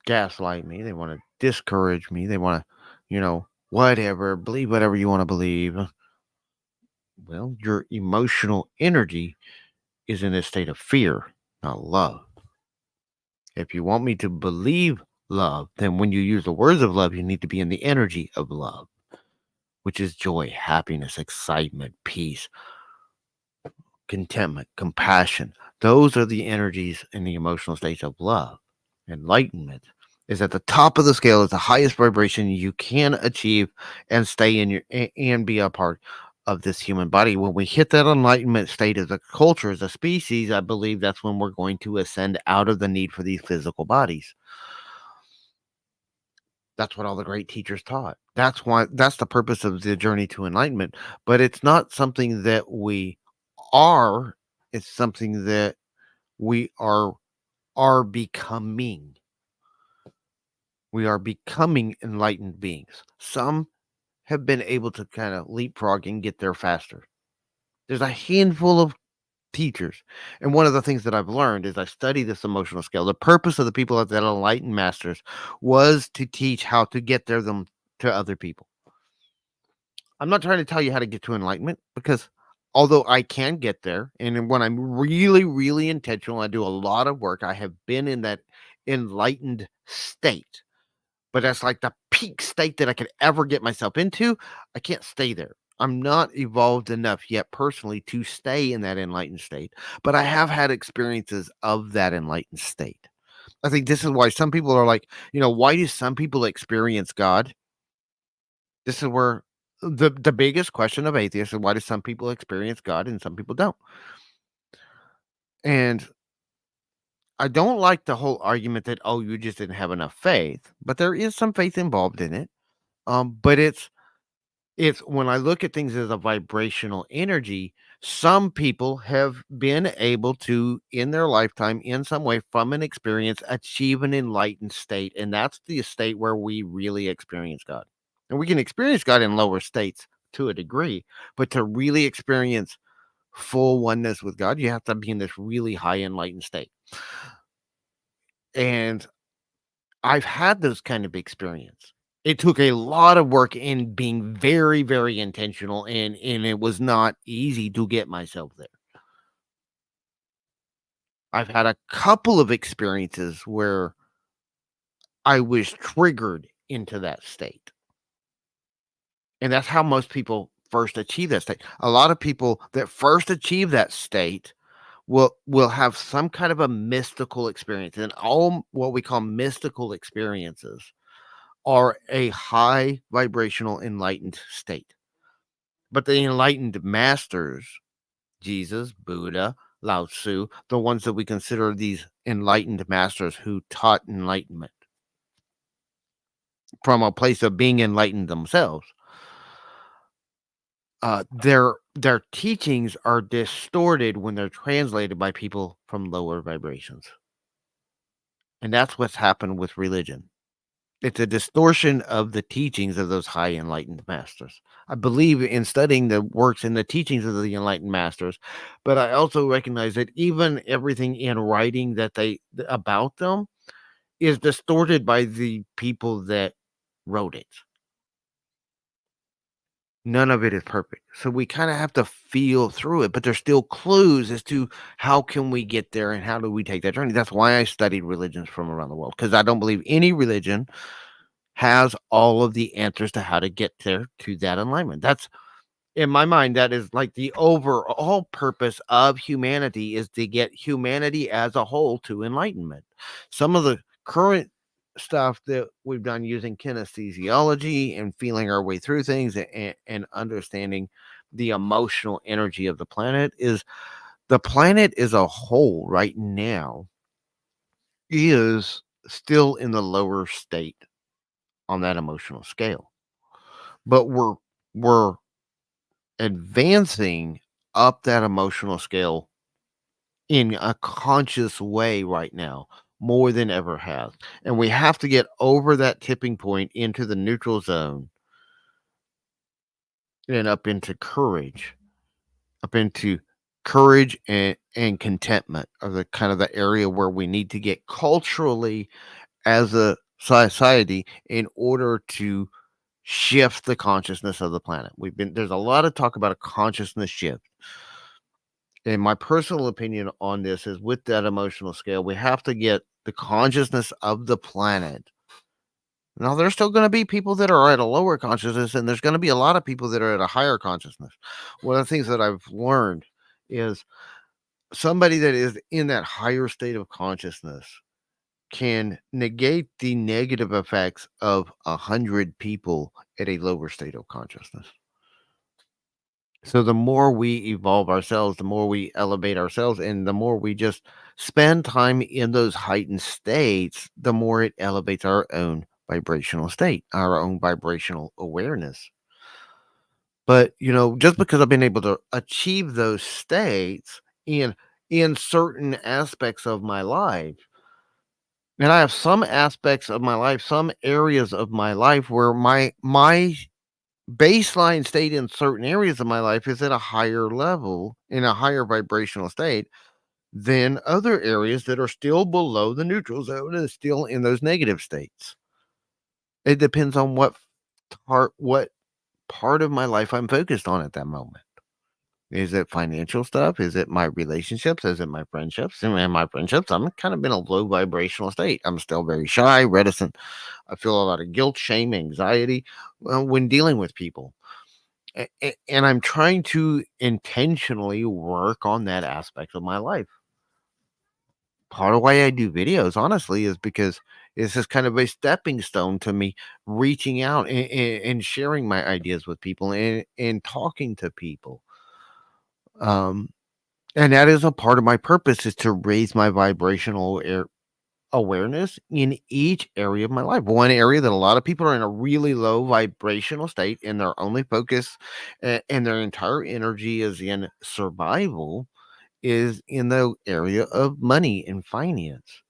gaslight me. They want to discourage me. They want to, whatever, believe whatever you want to believe. Well, your emotional energy is in a state of fear, not love. If you want me to believe love, then when you use the words of love, you need to be in the energy of love, which is joy, happiness, excitement, peace, contentment, compassion. Those are the energies in the emotional states of love. Enlightenment is at the top of the scale, is the highest vibration you can achieve and stay in and be a part of this human body. When we hit that enlightenment state as a culture, as a species, I believe that's when we're going to ascend out of the need for these physical bodies. That's what all the great teachers taught. That's the purpose of the journey to enlightenment. But it's not something that we are, it's something that we are becoming. We are becoming enlightened beings. Some have been able to kind of leapfrog and get there faster. There's a handful of teachers. And one of the things that I've learned is I study this emotional scale. The purpose of the people that enlightened masters was to teach how to get there them to other people. I'm not trying to tell you how to get to enlightenment because although I can get there, and when I'm really, really intentional, I do a lot of work. I have been in that enlightened state, but that's like the peak state that I could ever get myself into. I can't stay there. I'm not evolved enough yet personally to stay in that enlightened state, but I have had experiences of that enlightened state. I think this is why some people are like, why do some people experience God? This is where the biggest question of atheists is why do some people experience God and some people don't? And I don't like the whole argument that, oh, you just didn't have enough faith, but there is some faith involved in it. But it's It's when I look at things as a vibrational energy, some people have been able to, in their lifetime, in some way, from an experience, achieve an enlightened state. And that's the state where we really experience God. And we can experience God in lower states to a degree, but to really experience full oneness with God, you have to be in this really high enlightened state. And I've had those kind of experience. It took a lot of work in being very, very intentional, and it was not easy to get myself there. I've had a couple of experiences where I was triggered into that state, and that's how most people first achieve that state. A lot of people that first achieve that state will have some kind of a mystical experience, and all what we call mystical experiences are a high vibrational enlightened state. But the enlightened masters, Jesus, Buddha, Lao Tzu, the ones that we consider these enlightened masters who taught enlightenment from a place of being enlightened themselves, their teachings are distorted when they're translated by people from lower vibrations. And that's what's happened with religion. It's a distortion of the teachings of those high enlightened masters. I believe in studying the works and the teachings of the enlightened masters, but I also recognize that even everything in writing that they about them is distorted by the people that wrote it. None of it is perfect. So we kind of have to feel through it, but there's still clues as to how can we get there and how do we take that journey. That's why I studied religions from around the world, because I don't believe any religion has all of the answers to how to get there to that alignment. That's in my mind, that is like the overall purpose of humanity is to get humanity as a whole to enlightenment. Some of the current stuff that we've done using kinesiology and feeling our way through things and understanding the emotional energy of the planet is the planet as a whole right now is still in the lower state on that emotional scale. But we're advancing up that emotional scale in a conscious way right now more than ever has. And we have to get over that tipping point into the neutral zone and up into courage and contentment are the kind of the area where we need to get culturally as a society in order to shift the consciousness of the planet. There's a lot of talk about a consciousness shift. And my personal opinion on this is with that emotional scale, we have to get the consciousness of the planet. Now, there's still going to be people that are at a lower consciousness, and there's going to be a lot of people that are at a higher consciousness. One of the things that I've learned is somebody that is in that higher state of consciousness can negate the negative effects of 100 people at a lower state of consciousness. So the more we evolve ourselves, the more we elevate ourselves, and the more we just spend time in those heightened states, the more it elevates our own vibrational state, our own vibrational awareness. But just because I've been able to achieve those states in certain aspects of my life, and I have some aspects of my life, some areas of my life where my baseline state in certain areas of my life is at a higher level, in a higher vibrational state than other areas that are still below the neutral zone and still in those negative states. It depends on what part of my life I'm focused on at that moment. Is it financial stuff? Is it my relationships? Is it my friendships? And in my friendships, I'm kind of in a low vibrational state. I'm still very shy, reticent. I feel a lot of guilt, shame, anxiety when dealing with people. And I'm trying to intentionally work on that aspect of my life. Part of why I do videos, honestly, is because it's just kind of a stepping stone to me reaching out and sharing my ideas with people and talking to people. Um, and that is a part of my purpose is to raise my vibrational awareness in each area of my life. One area that a lot of people are in a really low vibrational state and their only focus and their entire energy is in survival is in the area of money and finance.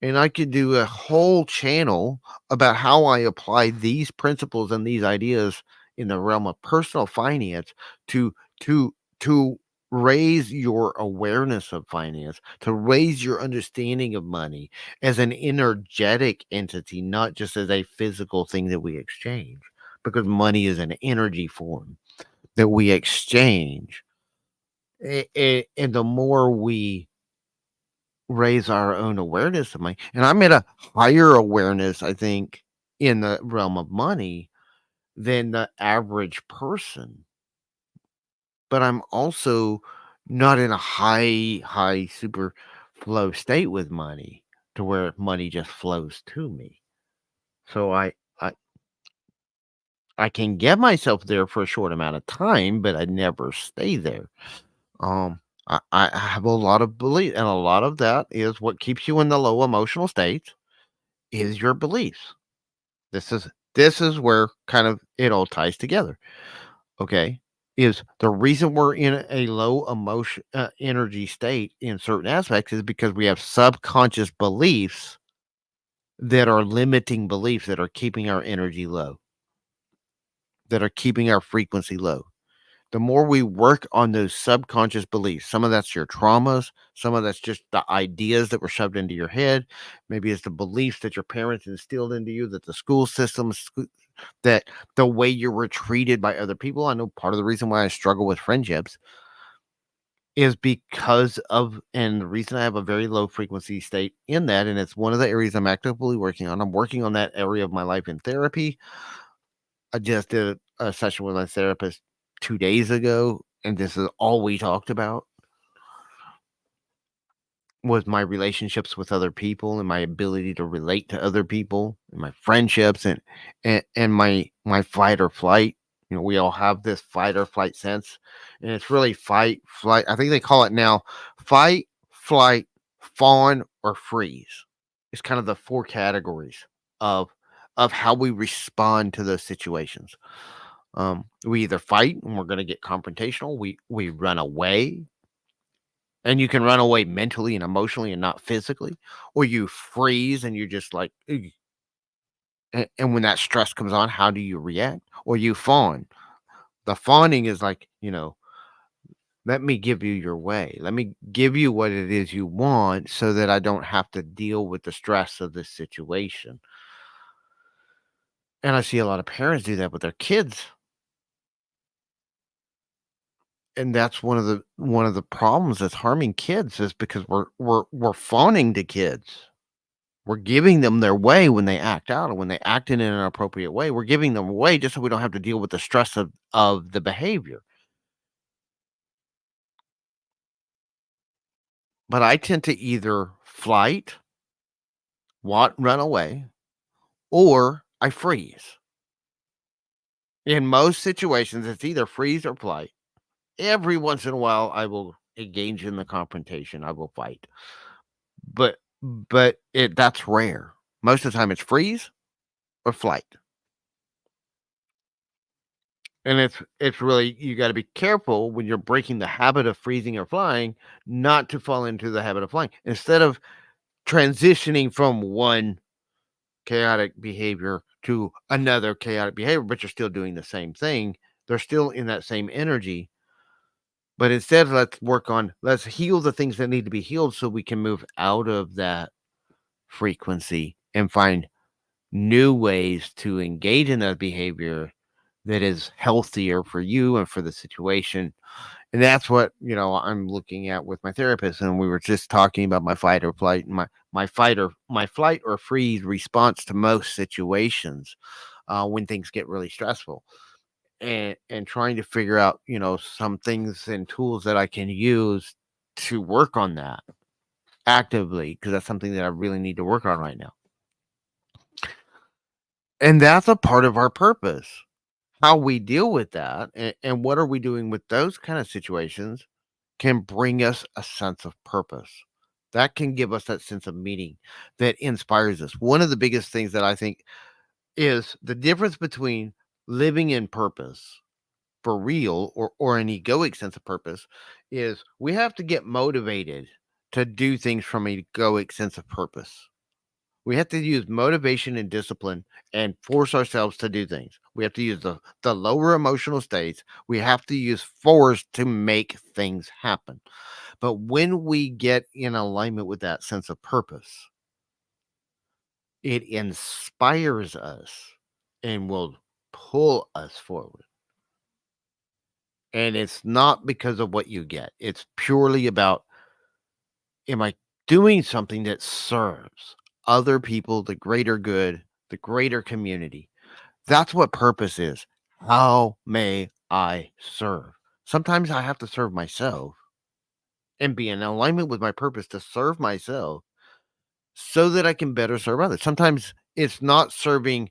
And I could do a whole channel about how I apply these principles and these ideas in the realm of personal finance to to to raise your awareness of finance, to raise your understanding of money as an energetic entity, not just as a physical thing that we exchange, because money is an energy form that we exchange. And the more we raise our own awareness of money. And I'm at a higher awareness, I think, in the realm of money than the average person. But I'm also not in a super flow state with money to where money just flows to me. So I I can get myself there for a short amount of time, but I never stay there. I have a lot of belief, and a lot of that is what keeps you in the low emotional state is your beliefs. This is where kind of it all ties together. Okay. Is the reason we're in a low emotion energy state in certain aspects is because we have subconscious beliefs that are limiting beliefs that are keeping our energy low, that are keeping our frequency low. The more we work on those subconscious beliefs, some of that's your traumas, some of that's just the ideas that were shoved into your head. Maybe it's the beliefs that your parents instilled into you, that the school system, that the way you were treated by other people. I know part of the reason why I struggle with friendships is because of, and the reason I have a very low frequency state in that, and it's one of the areas I'm actively working on. I'm working on that area of my life in therapy. I just did a session with my therapist 2 days ago, and this is all we talked about was my relationships with other people and my ability to relate to other people and my friendships and my fight or flight. You know, we all have this fight or flight sense, and it's really fight, flight. I think they call it now fight, flight, fawn, or freeze. It's kind of the four categories of of how we respond to those situations. We either fight and we're going to get confrontational. We run away, and you can run away mentally and emotionally and not physically, or you freeze and you're just like, "Ugh." And when that stress comes on, how do you react? Or you fawn. The fawning is like, let me give you your way. Let me give you what it is you want so that I don't have to deal with the stress of this situation. And I see a lot of parents do that with their kids. And that's one of the problems that's harming kids is because we're fawning to kids. We're giving them their way when they act out, or when they act in an inappropriate way. We're giving them away just so we don't have to deal with the stress of the behavior. But I tend to either flight, run away, or I freeze. In most situations, it's either freeze or flight. Every once in a while, I will engage in the confrontation. I will fight, but that's rare. Most of the time, it's freeze or flight. And it's really, you gotta be careful when you're breaking the habit of freezing or flying, not to fall into the habit of flying. Instead of transitioning from one chaotic behavior to another chaotic behavior, but you're still doing the same thing, they're still in that same energy. But instead, let's heal the things that need to be healed so we can move out of that frequency and find new ways to engage in that behavior that is healthier for you and for the situation. And that's what, I'm looking at with my therapist. And we were just talking about my fight or flight and my flight or freeze response to most situations when things get really stressful. And trying to figure out, some things and tools that I can use to work on that actively, because that's something that I really need to work on right now. And that's a part of our purpose. How we deal with that and what are we doing with those kind of situations can bring us a sense of purpose. That can give us that sense of meaning that inspires us. One of the biggest things that I think is the difference between living in purpose for real or an egoic sense of purpose is we have to get motivated to do things from an egoic sense of purpose. We have to use motivation and discipline and force ourselves to do things. We have to use the lower emotional states. We have to use force to make things happen. But when we get in alignment with that sense of purpose, it inspires us and will pull us forward. And it's not because of what you get. It's purely about, am I doing something that serves other people, the greater good, the greater community? That's what purpose is. How may I serve? Sometimes I have to serve myself and be in alignment with my purpose to serve myself so that I can better serve others. Sometimes it's not serving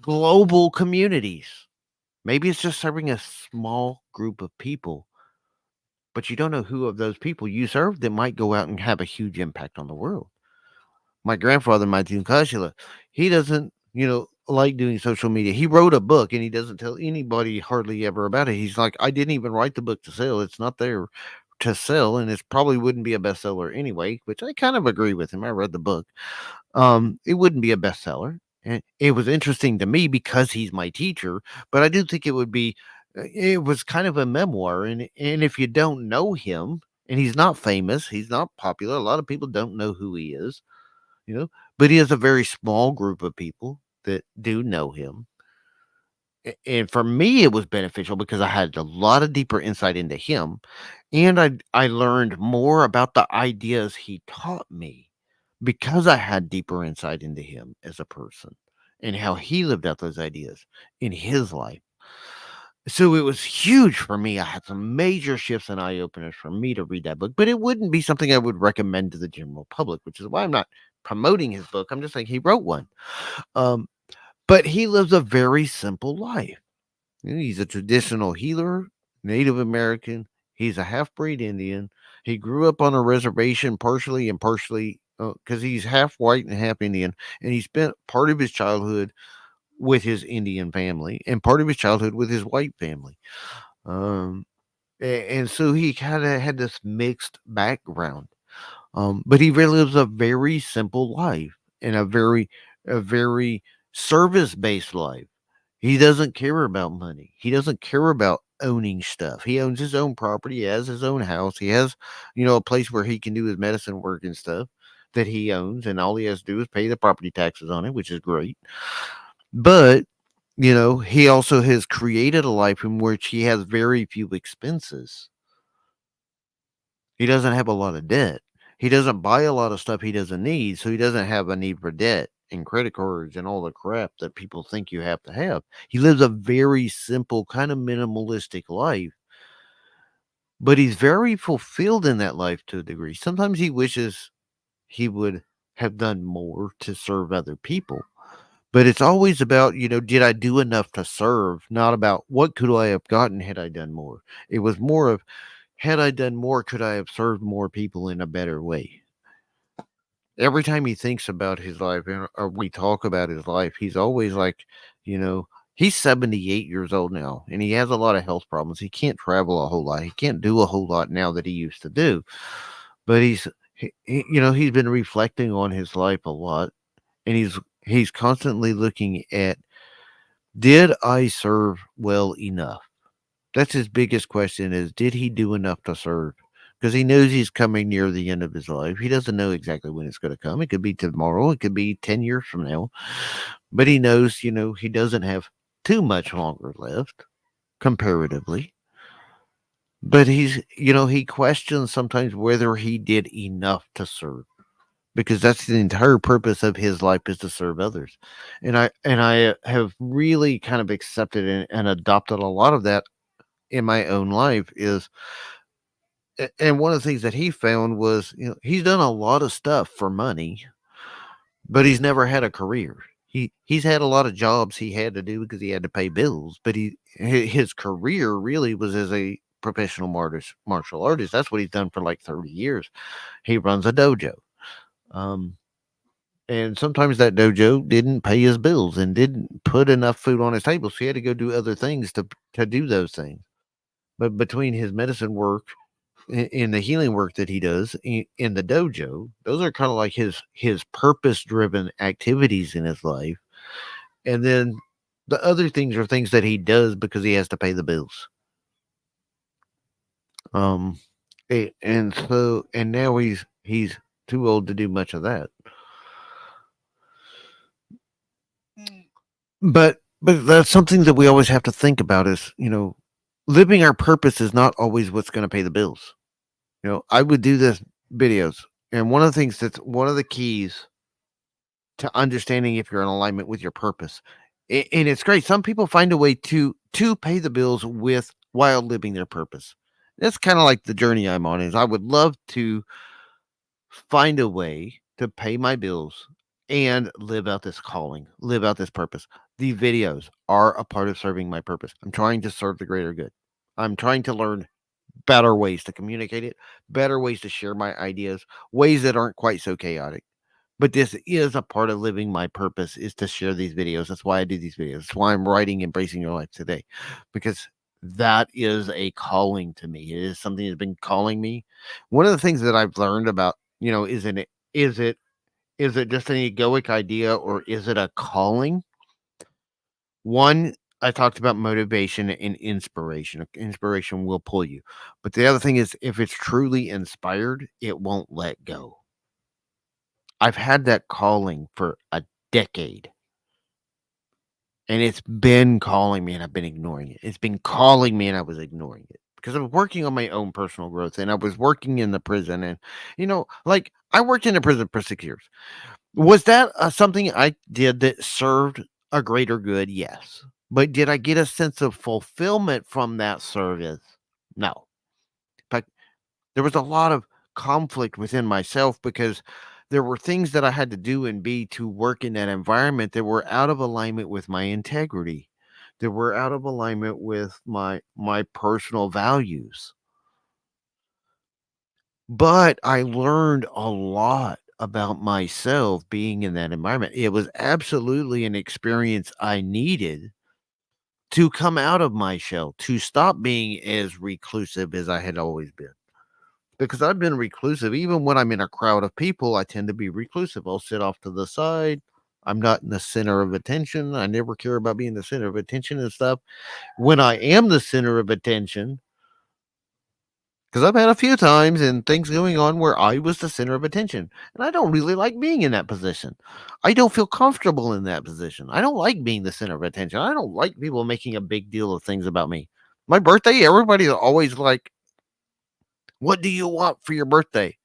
global communities. Maybe it's just serving a small group of people, but you don't know who of those people you serve that might go out and have a huge impact on the world. My grandfather, Martin Kashila, he doesn't, like doing social media. He wrote a book and he doesn't tell anybody hardly ever about it. He's like, I didn't even write the book to sell. It's not there to sell, and it probably wouldn't be a bestseller anyway, which I kind of agree with him. I read the book. It wouldn't be a bestseller. And it was interesting to me because he's my teacher, but I do think it would be it was kind of a memoir. And if you don't know him, and he's not famous, he's not popular, a lot of people don't know who he is, you know, but he has a very small group of people that do know him. And for me, it was beneficial because I had a lot of deeper insight into him, and I learned more about the ideas he taught me because I had deeper insight into him as a person and how he lived out those ideas in his life. So it was huge for me. I had some major shifts and eye openers for me to read that book, but it wouldn't be something I would recommend to the general public, which is why I'm not promoting his book. I'm just saying he wrote one. Um, but he lives a very simple life. He's a traditional healer, Native American. He's a half breed Indian. He grew up on a reservation, partially and partially because he's half white and half Indian. And he spent part of his childhood with his Indian family and part of his childhood with his white family. Um, and so he kind of had this mixed background. But he really lives a very simple life and a very service based life. He doesn't care about money. He doesn't care about owning stuff. He owns his own property. He has his own house. He has, a place where he can do his medicine work and stuff that he owns. And all he has to do is pay the property taxes on it, which is great. But, he also has created a life in which he has very few expenses. He doesn't have a lot of debt. He doesn't buy a lot of stuff he doesn't need. So he doesn't have a need for debt and credit cards and all the crap that people think you have to have. He lives a very simple, kind of minimalistic life, but he's very fulfilled in that life to a degree. Sometimes he wishes he would have done more to serve other people. But it's always about, did I do enough to serve? Not about what could I have gotten had I done more. It was more of, had I done more, could I have served more people in a better way? Every time he thinks about his life or we talk about his life, he's always like, he's 78 years old now and he has a lot of health problems. He can't travel a whole lot. He can't do a whole lot now that he used to do. But he's been reflecting on his life a lot, and he's constantly looking at, did I serve well enough? That's his biggest question is, did he do enough to serve? Because he knows he's coming near the end of his life. He doesn't know exactly when it's going to come. It could be tomorrow. It could be 10 years from now. But he knows, he doesn't have too much longer left comparatively. But he questions sometimes whether he did enough to serve, because that's the entire purpose of his life is to serve others. And I have really kind of accepted and adopted a lot of that in my own life is, and one of the things that he found was, he's done a lot of stuff for money, but he's never had a career. He's had a lot of jobs he had to do because he had to pay bills, but his career really was as a professional martial artist. That's what he's done for like 30 years. He runs a dojo. Um, and sometimes that dojo didn't pay his bills and didn't put enough food on his table. So he had to go do other things to do those things. But between his medicine work and the healing work that he does in the dojo, those are kind of like his purpose driven activities in his life. And then the other things are things that he does because he has to pay the bills. Um, and now he's too old to do much of that. But that's something that we always have to think about is, living our purpose is not always what's going to pay the bills. I would do this videos, and one of the things that's one of the keys to understanding if you're in alignment with your purpose. And it's great. Some people find a way to pay the bills with while living their purpose. That's kind of like the journey I'm on is I would love to find a way to pay my bills and live out this calling, live out this purpose. The videos are a part of serving my purpose. I'm trying to serve the greater good. I'm trying to learn better ways to communicate it, better ways to share my ideas, ways that aren't quite so chaotic. But this is a part of living my purpose is to share these videos. That's why I do these videos. That's why I'm writing Embracing Your Life Today, because that is a calling to me. It is something that's been calling me. One of the things that I've learned about, is it is it just an egoic idea or is it a calling? One, I talked about motivation and inspiration. Inspiration will pull you. But the other thing is if it's truly inspired, it won't let go. I've had that calling for a decade, and it's been calling me, and I've been ignoring it. It's been calling me, and I was ignoring it because I was working on my own personal growth, and I was working in the prison, and like I worked in a prison for 6 years. Was that something I did that served a greater good? Yes, but did I get a sense of fulfillment from that service? No. But there was a lot of conflict within myself because there were things that I had to do and be to work in that environment that were out of alignment with my integrity, that were out of alignment with my personal values. But I learned a lot about myself being in that environment. It was absolutely an experience I needed to come out of my shell, to stop being as reclusive as I had always been. Because I've been reclusive, even when I'm in a crowd of people, I tend to be reclusive. I'll sit off to the side. I'm not in the center of attention. I never care about being the center of attention and stuff. When I am the center of attention, because I've had a few times and things going on where I was the center of attention, and I don't really like being in that position. I don't feel comfortable in that position. I don't like being the center of attention. I don't like people making a big deal of things about me. My birthday, everybody's always like, "What do you want for your birthday?"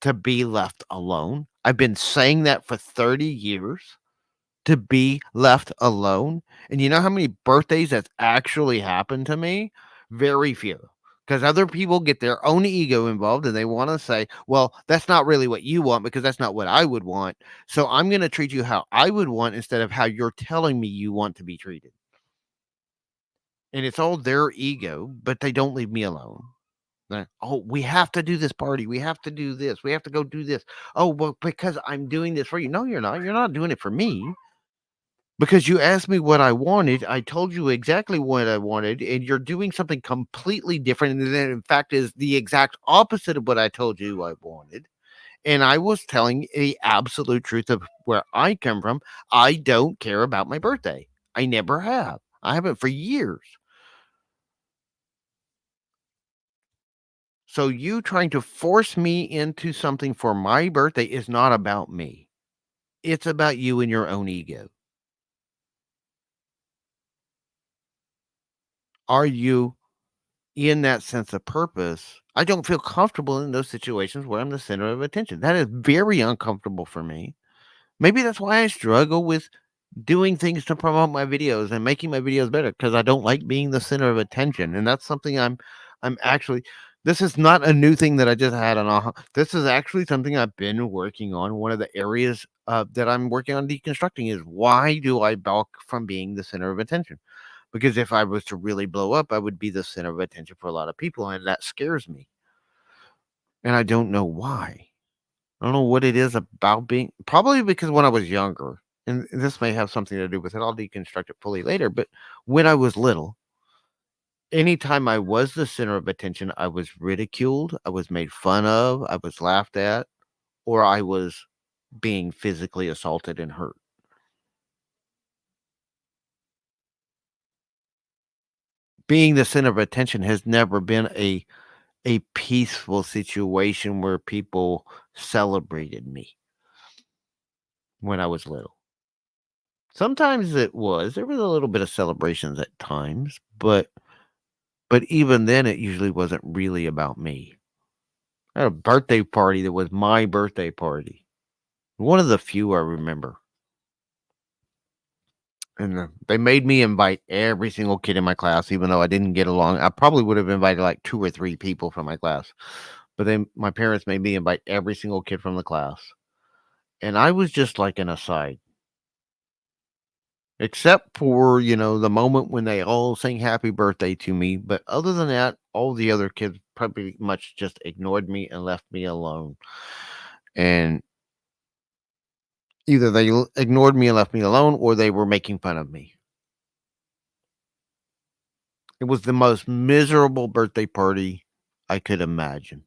To be left alone. I've been saying that for 30 years, to be left alone. And you know how many birthdays that's actually happened to me? Very few. Because other people get their own ego involved and they want to say, well, that's not really what you want because that's not what I would want. So I'm going to treat you how I would want instead of how you're telling me you want to be treated. And it's all their ego, but they don't leave me alone. Oh, we have to do this party. We have to do this. We have to go do this. Oh, well, because I'm doing this for you. No, you're not. You're not doing it for me because you asked me what I wanted. I told you exactly what I wanted, and you're doing something completely different. And then, in fact, is the exact opposite of what I told you I wanted. And I was telling the absolute truth of where I come from. I don't care about my birthday. I never have. I haven't for years. So you trying to force me into something for my birthday is not about me. It's about you and your own ego. Are you in that sense of purpose? I don't feel comfortable in those situations where I'm the center of attention. That is very uncomfortable for me. Maybe that's why I struggle with doing things to promote my videos and making my videos better because I don't like being the center of attention. And that's something I'm actually this is not a new thing that I just had an aha. This is actually something I've been working on. One of the areas that I'm working on deconstructing is why do I balk from being the center of attention? because if I was to really blow up, I would be the center of attention for a lot of people, and that scares me, and I don't know why. I don't know what it is about being probably because when I was younger, and this may have something to do with it, I'll deconstruct it fully later, but when I was little, anytime I was the center of attention, I was ridiculed, I was made fun of, I was laughed at, or I was being physically assaulted and hurt. Being the center of attention has never been a peaceful situation where people celebrated me when I was little. Sometimes it was. There was a little bit of celebrations at times, but even then it usually wasn't really about me. I had a birthday party that was my birthday party. One of the few I remember. And they made me invite every single kid in my class, even though I didn't get along. I probably would have invited like 2 or 3 people from my class. But then my parents made me invite every single kid from the class. And I was just like an aside, except for, the moment when they all sang happy birthday to me. But other than that, all the other kids pretty much just ignored me and left me alone. And either they ignored me and left me alone or they were making fun of me. It was the most miserable birthday party I could imagine.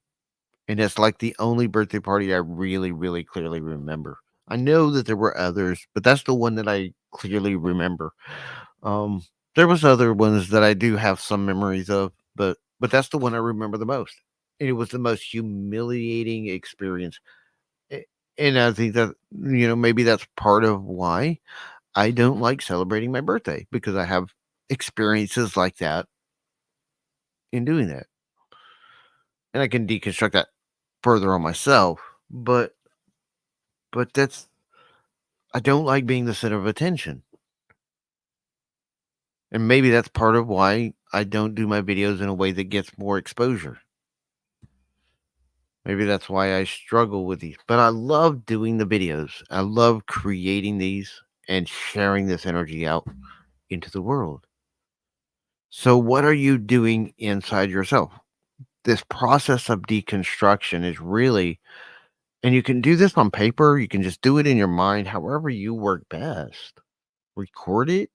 And it's like the only birthday party I really, really clearly remember. I know that there were others, but that's the one that I clearly remember. Um, there was other ones that I do have some memories of, but that's the one I remember the most. And it was the most humiliating experience. A- And I think that, maybe that's part of why I don't like celebrating my birthday because I have experiences like that in doing that. And I can deconstruct that further on myself, but that's I don't like being the center of attention. And maybe that's part of why I don't do my videos in a way that gets more exposure. Maybe that's why I struggle with these. But I love doing the videos. I love creating these and sharing this energy out into the world. So what are you doing inside yourself? This process of deconstruction is really, and you can do this on paper, you can just do it in your mind, however you work best. Record it,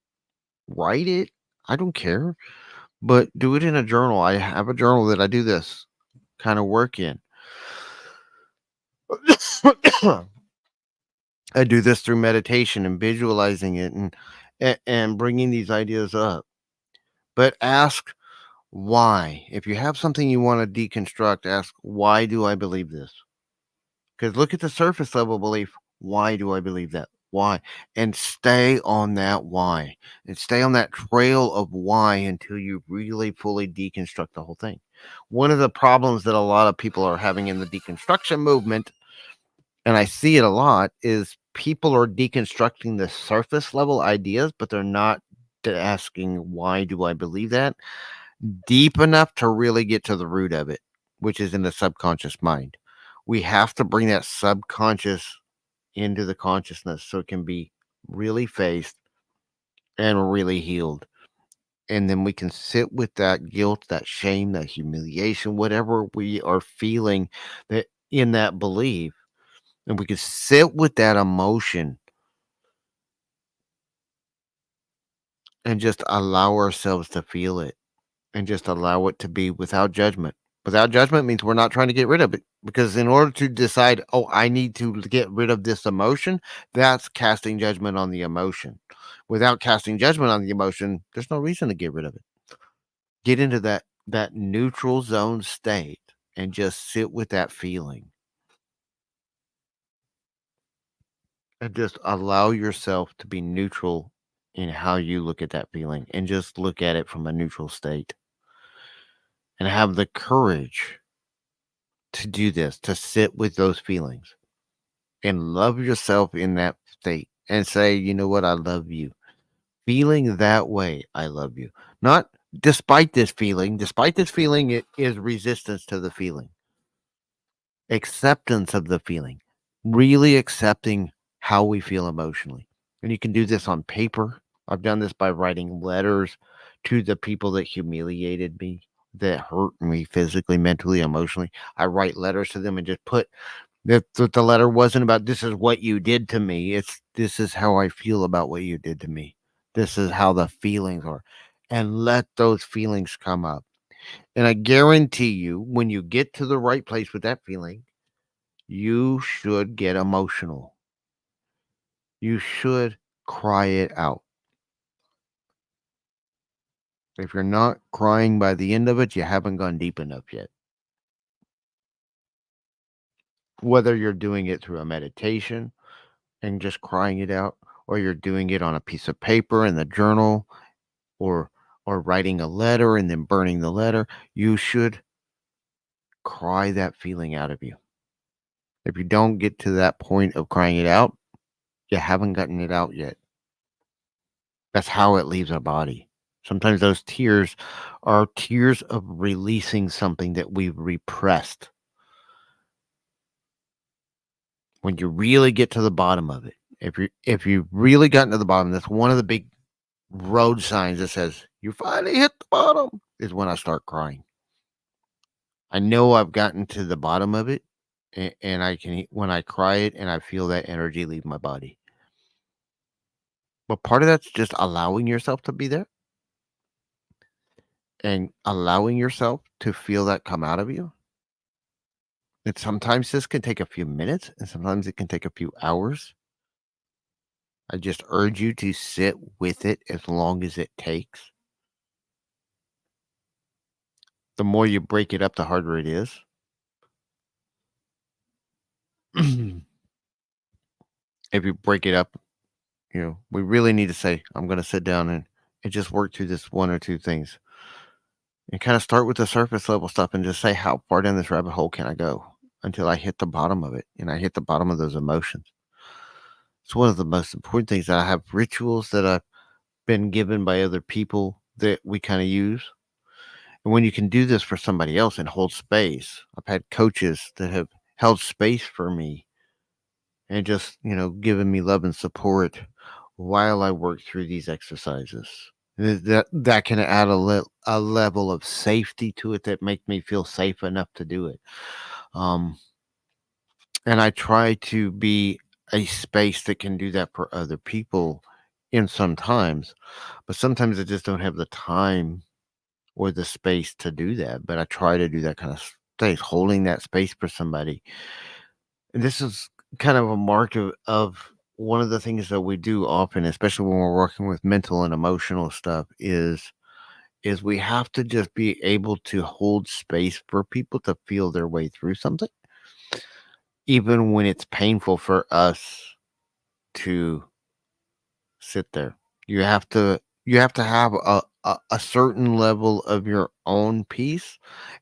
write it. I don't care, but do it in a journal. I have a journal that I do this kind of work in. I do this through meditation and visualizing it and bringing these ideas up. But ask why. If you have something you want to deconstruct, ask why do I believe this? Because look at the surface level belief. Why do I believe that? Why? And stay on that why. And stay on that trail of why until you really fully deconstruct the whole thing. One of the problems that a lot of people are having in the deconstruction movement, and I see it a lot, is people are deconstructing the surface level ideas, but they're not asking, why do I believe that? Deep enough to really get to the root of it, which is in the subconscious mind. We have to bring that subconscious into the consciousness so it can be really faced and really healed. And then we can sit with that guilt, that shame, that humiliation, whatever we are feeling that in that belief. And we can sit with that emotion and just allow ourselves to feel it and just allow it to be without judgment. Without judgment means we're not trying to get rid of it because in order to decide, oh, I need to get rid of this emotion, that's casting judgment on the emotion. Without casting judgment on the emotion, there's no reason to get rid of it. Get into that neutral zone state and just sit with that feeling and just allow yourself to be neutral in how you look at that feeling and just look at it from a neutral state and have the courage to do this, to sit with those feelings and love yourself in that state and say, you know what, I love you. Feeling that way, I love you. Not despite this feeling, it is resistance to the feeling, acceptance of the feeling, really accepting how we feel emotionally. And you can do this on paper. I've done this by writing letters. to the people that humiliated me, that hurt me physically, mentally, emotionally. I write letters to them and just put that the letter wasn't about, "This is what you did to me." It's, "This is how I feel about what you did to me. This is how the feelings are." And let those feelings come up. And I guarantee you, when you get to the right place with that feeling, you should get emotional. You should cry it out. If you're not crying by the end of it, you haven't gone deep enough yet. Whether you're doing it through a meditation and just crying it out, or you're doing it on a piece of paper in the journal, or writing a letter and then burning the letter, you should cry that feeling out of you. If you don't get to that point of crying it out, you haven't gotten it out yet. That's how it leaves our body. Sometimes those tears are tears of releasing something that we've repressed. When you really get to the bottom of it, if you really gotten to the bottom, that's one of the big road signs that says you finally hit the bottom, is when I start crying. I know I've gotten to the bottom of it, and I can, when I cry it and I feel that energy leave my body. But part of that's just allowing yourself to be there and allowing yourself to feel that come out of you. And sometimes this can take a few minutes and sometimes it can take a few hours. I just urge you to sit with it as long as it takes. The more you break it up, the harder it is. If you break it up, we really need to say, I'm going to sit down and just work through this one or two things and kind of start with the surface level stuff and just say, how far down this rabbit hole can I go until I hit the bottom of it and I hit the bottom of those emotions. It's one of the most important things that I have rituals that I've been given by other people that we kind of use. And when you can do this for somebody else and hold space, I've had coaches that have held space for me and just, given me love and support while I work through these exercises. That can add a level of safety to it that make me feel safe enough to do it. Um, and I try to be a space that can do that for other people in sometimes, but sometimes I just don't have the time or the space to do that. But I try to do that kind of space, holding that space for somebody. And this is kind of a mark of one of the things that we do often, especially when we're working with mental and emotional stuff, is we have to just be able to hold space for people to feel their way through something, even when it's painful for us to sit there. You have to have a certain level of your own peace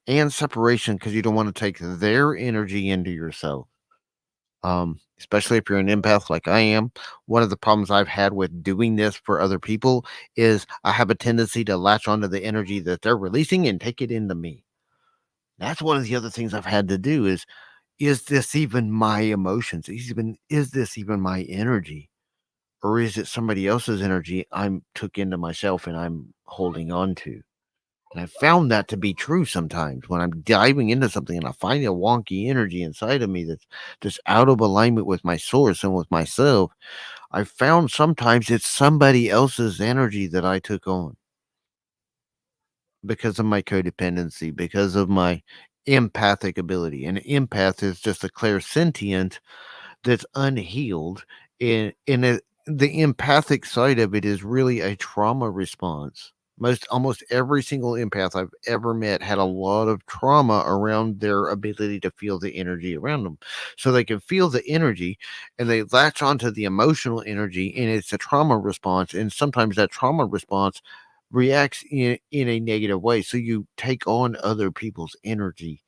and separation because you don't want to take their energy into yourself. Especially if you're an empath like I am. One of the problems I've had with doing this for other people is I have a tendency to latch onto the energy that they're releasing and take it into me. That's one of the other things I've had to do is this even my emotions? Is this even my energy? Or is it somebody else's energy I'm took into myself and I'm holding on to? And I found that to be true sometimes when I'm diving into something and I find a wonky energy inside of me that's just out of alignment with my source and with myself. I found sometimes it's somebody else's energy that I took on because of my codependency, because of my empathic ability. And empath is just a clairsentient that's unhealed, and the empathic side of it is really a trauma response. Almost every single empath I've ever met had a lot of trauma around their ability to feel the energy around them. So they can feel the energy and they latch onto the emotional energy, and it's a trauma response. And sometimes that trauma response reacts in a negative way. So you take on other people's energy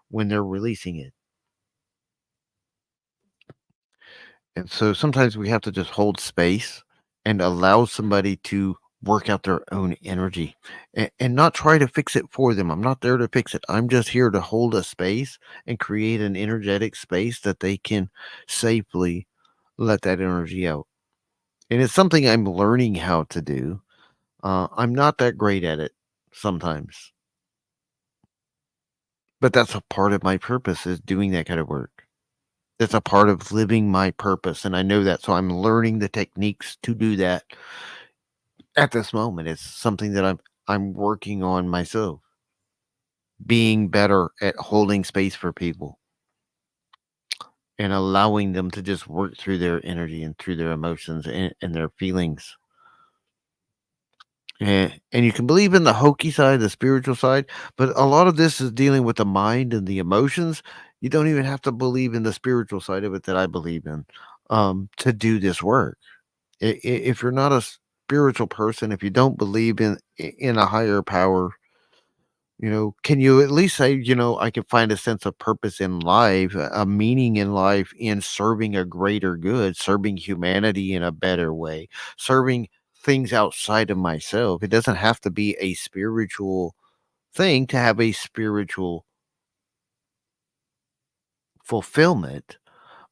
when they're releasing it. And so sometimes we have to just hold space and allow somebody to work out their own energy and not try to fix it for them. I'm not there to fix it. I'm just here to hold a space and create an energetic space that they can safely let that energy out. And it's something I'm learning how to do. I'm not that great at it sometimes, but that's a part of my purpose is doing that kind of work. That's a part of living my purpose, and I know that, so I'm learning the techniques to do that at this moment. It's something that I'm working on myself, being better at holding space for people and allowing them to just work through their energy and through their emotions and their feelings. And you can believe in the hokey side, the spiritual side, but a lot of this is dealing with the mind and the emotions. You don't even have to believe in the spiritual side of it that I believe in to do this work. If you're not a spiritual person, if you don't believe in a higher power, can you at least say, I can find a sense of purpose in life, a meaning in life in serving a greater good, serving humanity in a better way, serving things outside of myself. It doesn't have to be a spiritual thing to have a spiritual fulfillment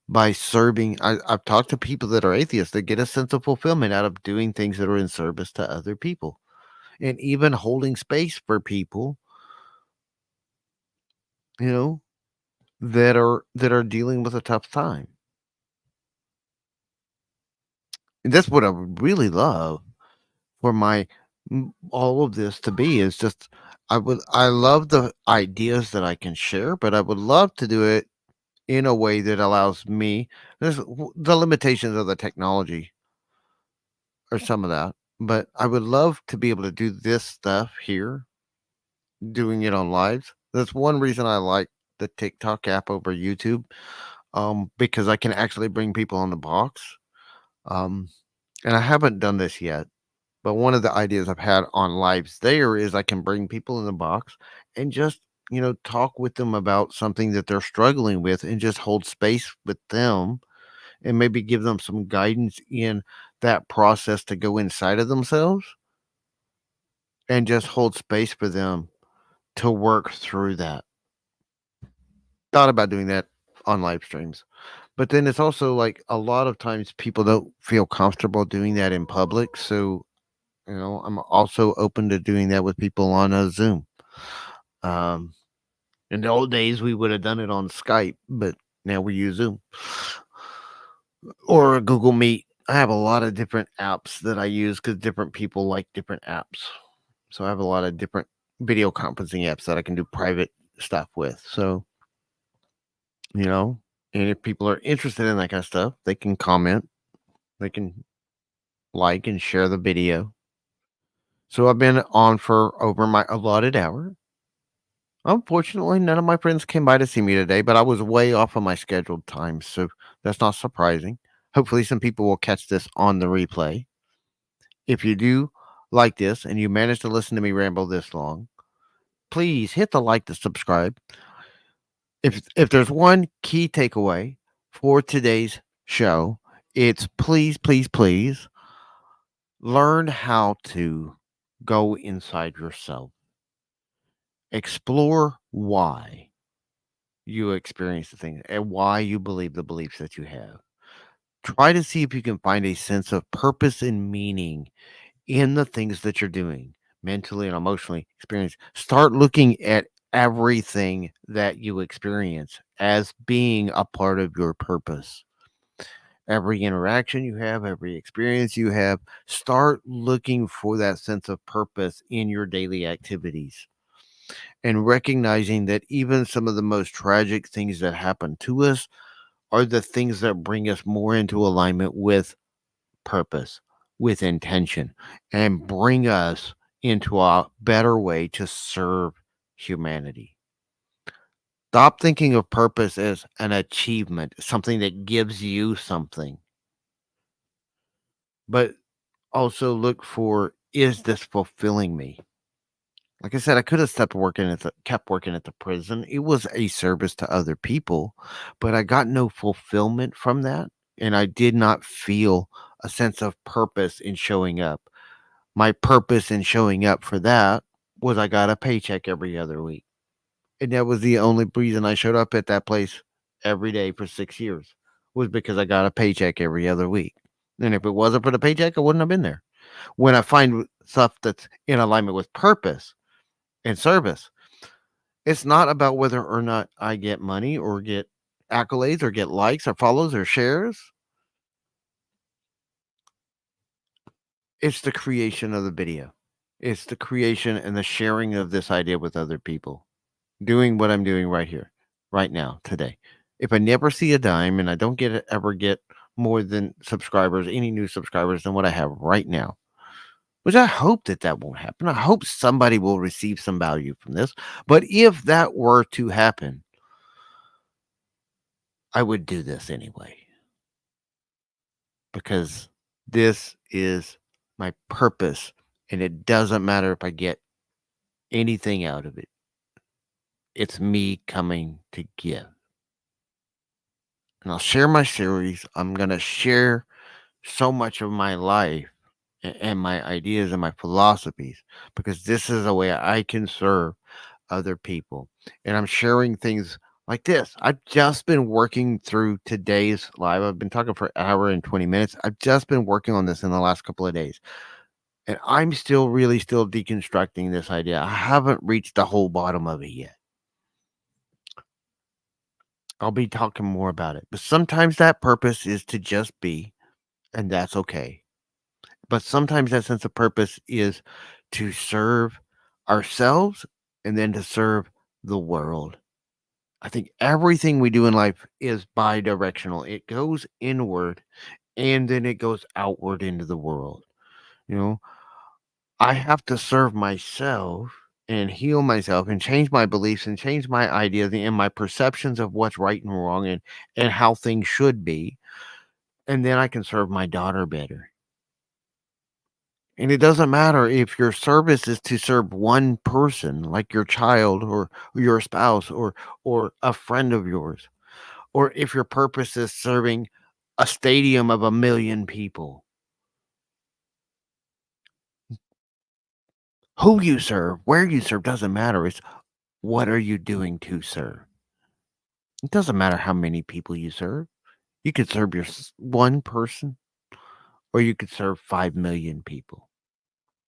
by serving. I've talked to people that are atheists that get a sense of fulfillment out of doing things that are in service to other people and even holding space for people, you know, that are dealing with a tough time. And that's what I would really love for my all of this to be is just I love the ideas that I can share, but I would love to do it in a way that allows me the limitations of the technology or some of that, but I would love to be able to do this stuff here, doing it on lives. That's one reason I like the TikTok app over YouTube, because I can actually bring people on the box. Um, and I haven't done this yet, but one of the ideas I've had on lives there is I can bring people in the box and just, talk with them about something that they're struggling with and just hold space with them and maybe give them some guidance in that process to go inside of themselves and just hold space for them to work through that. Thought about doing that on live streams. But then it's also like a lot of times people don't feel comfortable doing that in public. So, I'm also open to doing that with people on a Zoom. Um, in the old days, we would have done it on Skype, but now we use Zoom or Google Meet. I have a lot of different apps that I use because different people like different apps. So I have a lot of different video conferencing apps that I can do private stuff with. So, you know, and if people are interested in that kind of stuff, they can comment, they can like and share the video. So I've been on for over my allotted hour. Unfortunately, none of my friends came by to see me today, but I was way off of my scheduled time, so that's not surprising. Hopefully, some people will catch this on the replay. If you do like this and you manage to listen to me ramble this long, please hit the like, the subscribe. If there's one key takeaway for today's show, it's please, please, please learn how to go inside yourself. Explore why you experience the things and why you believe the beliefs that you have. Try to see if you can find a sense of purpose and meaning in the things that you're doing mentally and emotionally experience. Start looking at everything that you experience as being a part of your purpose. Every interaction you have, every experience you have, start looking for that sense of purpose in your daily activities and recognizing that even some of the most tragic things that happen to us are the things that bring us more into alignment with purpose, with intention, and bring us into a better way to serve humanity. Stop thinking of purpose as an achievement, something that gives you something, but also look for, is this fulfilling me? Like I said, I could have kept working at the prison. It was a service to other people, but I got no fulfillment from that, and I did not feel a sense of purpose in showing up. My purpose in showing up for that was I got a paycheck every other week, and that was the only reason I showed up at that place every day for 6 years, was because I got a paycheck every other week, and if it wasn't for the paycheck, I wouldn't have been there. When I find stuff that's in alignment with purpose and service. It's not about whether or not I get money or get accolades or get likes or follows or shares. It's the creation of the video. It's the creation and the sharing of this idea with other people. Doing what I'm doing right here, right now, today. If I never see a dime and I don't ever get more than subscribers, any new subscribers than what I have right now, which I hope that that won't happen. I hope somebody will receive some value from this. But if that were to happen, I would do this anyway because this is my purpose. And it doesn't matter if I get anything out of it. It's me coming to give. And I'll share my series. I'm going to share so much of my life and my ideas and my philosophies because this is a way I can serve other people. And I'm sharing things like this. I've just been working through today's live. I've been talking for an hour and 20 minutes. I've just been working on this in the last couple of days. And I'm still really still deconstructing this idea. I haven't reached the whole bottom of it yet. I'll be talking more about it. But sometimes that purpose is to just be, and that's okay. But sometimes that sense of purpose is to serve ourselves and then to serve the world. I think everything we do in life is bi-directional. It goes inward and then it goes outward into the world. You know, I have to serve myself and heal myself and change my beliefs and change my ideas and my perceptions of what's right and wrong and how things should be. And then I can serve my daughter better. And it doesn't matter if your service is to serve one person, like your child or your spouse or a friend of yours, or if your purpose is serving a stadium of 1,000,000 people. Who you serve, where you serve doesn't matter. It's what are you doing to serve? It doesn't matter how many people you serve. You could serve one person or you could serve 5,000,000 people.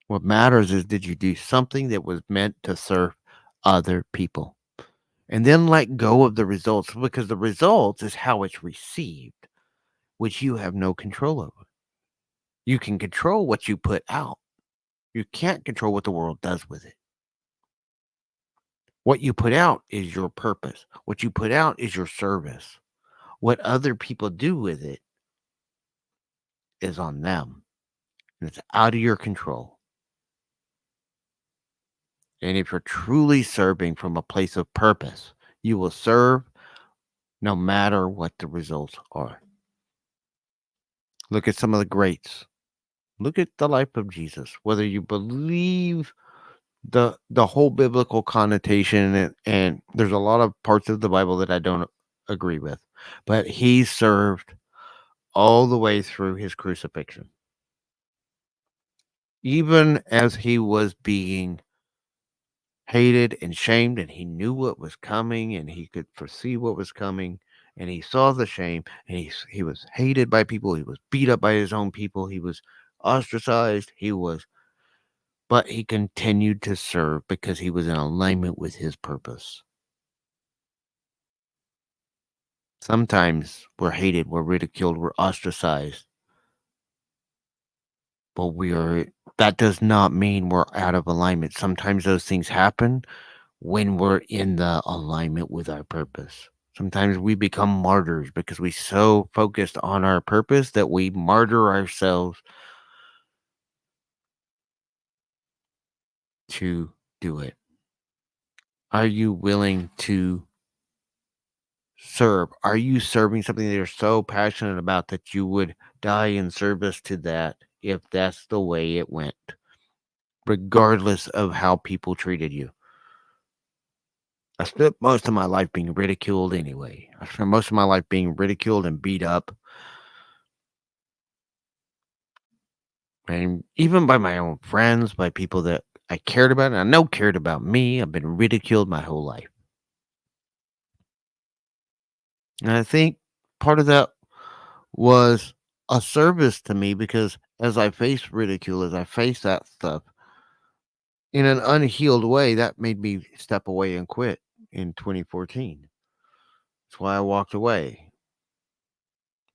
What matters is did you do something that was meant to serve other people? And then let go of the results because the results is how it's received, which you have no control over. You can control what you put out. You can't control what the world does with it. What you put out is your purpose. What you put out is your service. What other people do with it is on them. And it's out of your control. And if you're truly serving from a place of purpose, you will serve no matter what the results are. Look at some of the greats. Look at the life of Jesus. Whether you believe the whole biblical connotation and there's a lot of parts of the Bible that I don't agree with, but he served all the way through his crucifixion. Even as he was being hated and shamed and he knew what was coming and he could foresee what was coming and he saw the shame and he was hated by people, he was beat up by his own people, he was ostracized, but he continued to serve because he was in alignment with his purpose. Sometimes we're hated, we're ridiculed, we're ostracized, but that does not mean we're out of alignment. Sometimes those things happen when we're in the alignment with our purpose. Sometimes we become martyrs because we so focused on our purpose that we martyr ourselves to do it. Are you willing to serve? Are you serving something that you're so passionate about that you would die in service to that if that's the way it went, regardless of how people treated you? I spent most of my life being ridiculed anyway. I spent most of my life being ridiculed and beat up, and even by my own friends, by people that I cared about, and I know cared about me. I've been ridiculed my whole life. And I think part of that was a service to me because as I face ridicule, as I face that stuff in an unhealed way, that made me step away and quit in 2014. That's why I walked away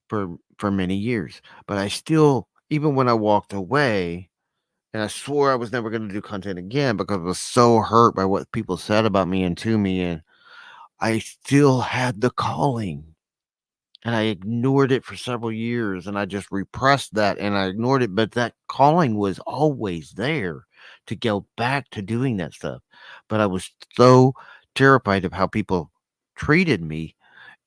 for many years. But I still, even when I walked away, and I swore I was never going to do content again because I was so hurt by what people said about me and to me, and I still had the calling. And I ignored it for several years, and I just repressed that and I ignored it. But that calling was always there to go back to doing that stuff. But I was so terrified of how people treated me,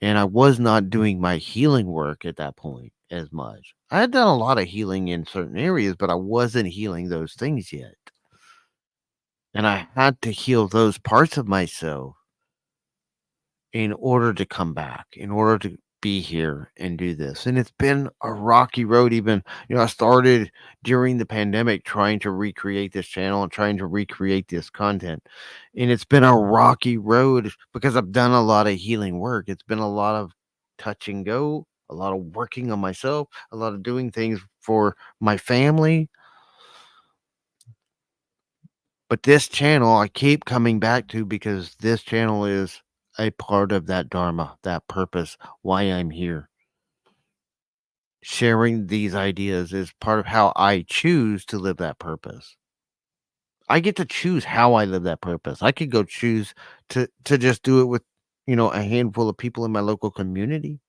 and I was not doing my healing work at that point as much. I had done a lot of healing in certain areas, but I wasn't healing those things yet. And I had to heal those parts of myself in order to come back, in order to be here and do this. And it's been a rocky road. Even, I started during the pandemic trying to recreate this channel and trying to recreate this content. And it's been a rocky road because I've done a lot of healing work. It's been a lot of touch and go, a lot of working on myself, a lot of doing things for my family. But this channel I keep coming back to because this channel is a part of that dharma, that purpose, why I'm here. Sharing these ideas is part of how I choose to live that purpose. I get to choose how I live that purpose. I could go choose to just do it with, a handful of people in my local community.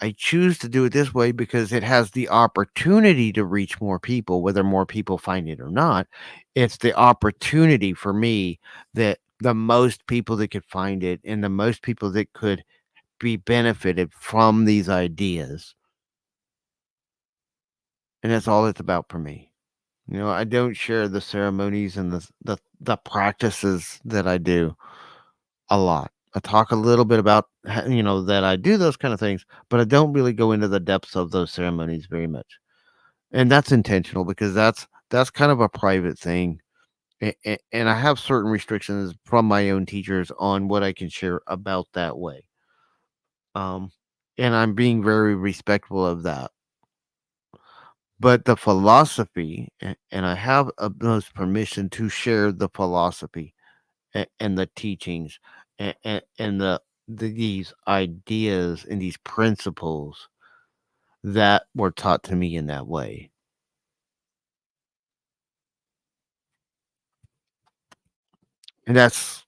I choose to do it this way because it has the opportunity to reach more people, whether more people find it or not. It's the opportunity for me that the most people that could find it and the most people that could be benefited from these ideas. And that's all it's about for me. I don't share the ceremonies and the practices that I do a lot. I talk a little bit about that I do those kind of things, but I don't really go into the depths of those ceremonies very much. And that's intentional because that's kind of a private thing. And I have certain restrictions from my own teachers on what I can share about that way. Um and I'm being very respectful of that. But the philosophy, and I have those permission to share the philosophy and the teachings and these ideas and these principles that were taught to me in that way. And that's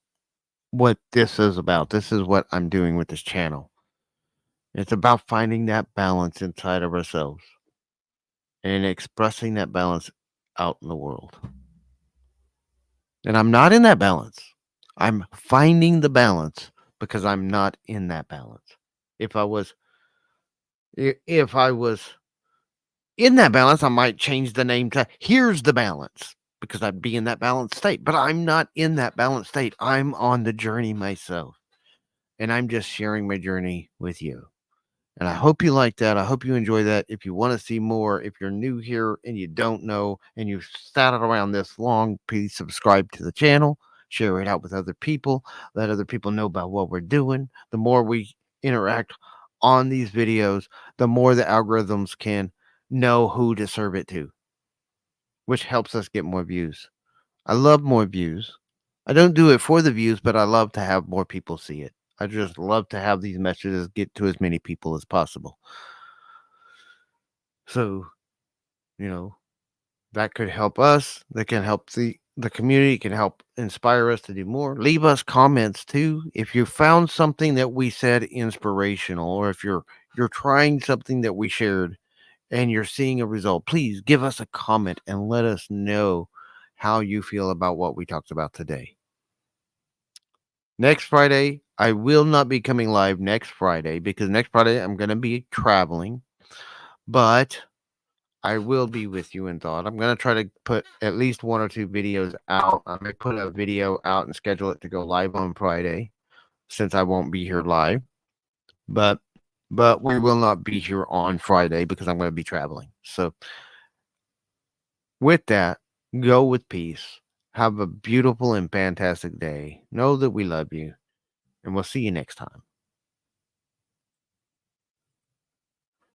what this is about. This is what I'm doing with this channel. It's about finding that balance inside of ourselves and expressing that balance out in the world. And I'm not in that balance. I'm finding the balance because I'm not in that balance. If I was if I was in that balance, I might change the name to Here's the Balance because I'd be in that balanced state. But I'm not in that balanced state. I'm on the journey myself. And I'm just sharing my journey with you. And I hope you like that. I hope you enjoy that. If you want to see more, if you're new here and you don't know and you've sat around this long, please subscribe to the channel, share it out with other people, let other people know about what we're doing. The more we interact on these videos, the more the algorithms can know who to serve it to, which helps us get more views. I love more views. I don't do it for the views, but I love to have more people see it. I just love to have these messages get to as many people as possible. So, you know, that could help us. That can help the community, can help inspire us to do more. Leave us comments too. If you found something that we said inspirational, or if you're trying something that we shared and you're seeing a result, please give us a comment and let us know how you feel about what we talked about today. Next Friday, I will not be coming live next Friday because next Friday I'm going to be traveling, but I will be with you in thought. I'm going to try to put at least one or two videos out. I may put a video out and schedule it to go live on Friday since I won't be here live. But we will not be here on Friday because I'm going to be traveling. So with that, go with peace. Have a beautiful and fantastic day. Know that we love you, and we'll see you next time.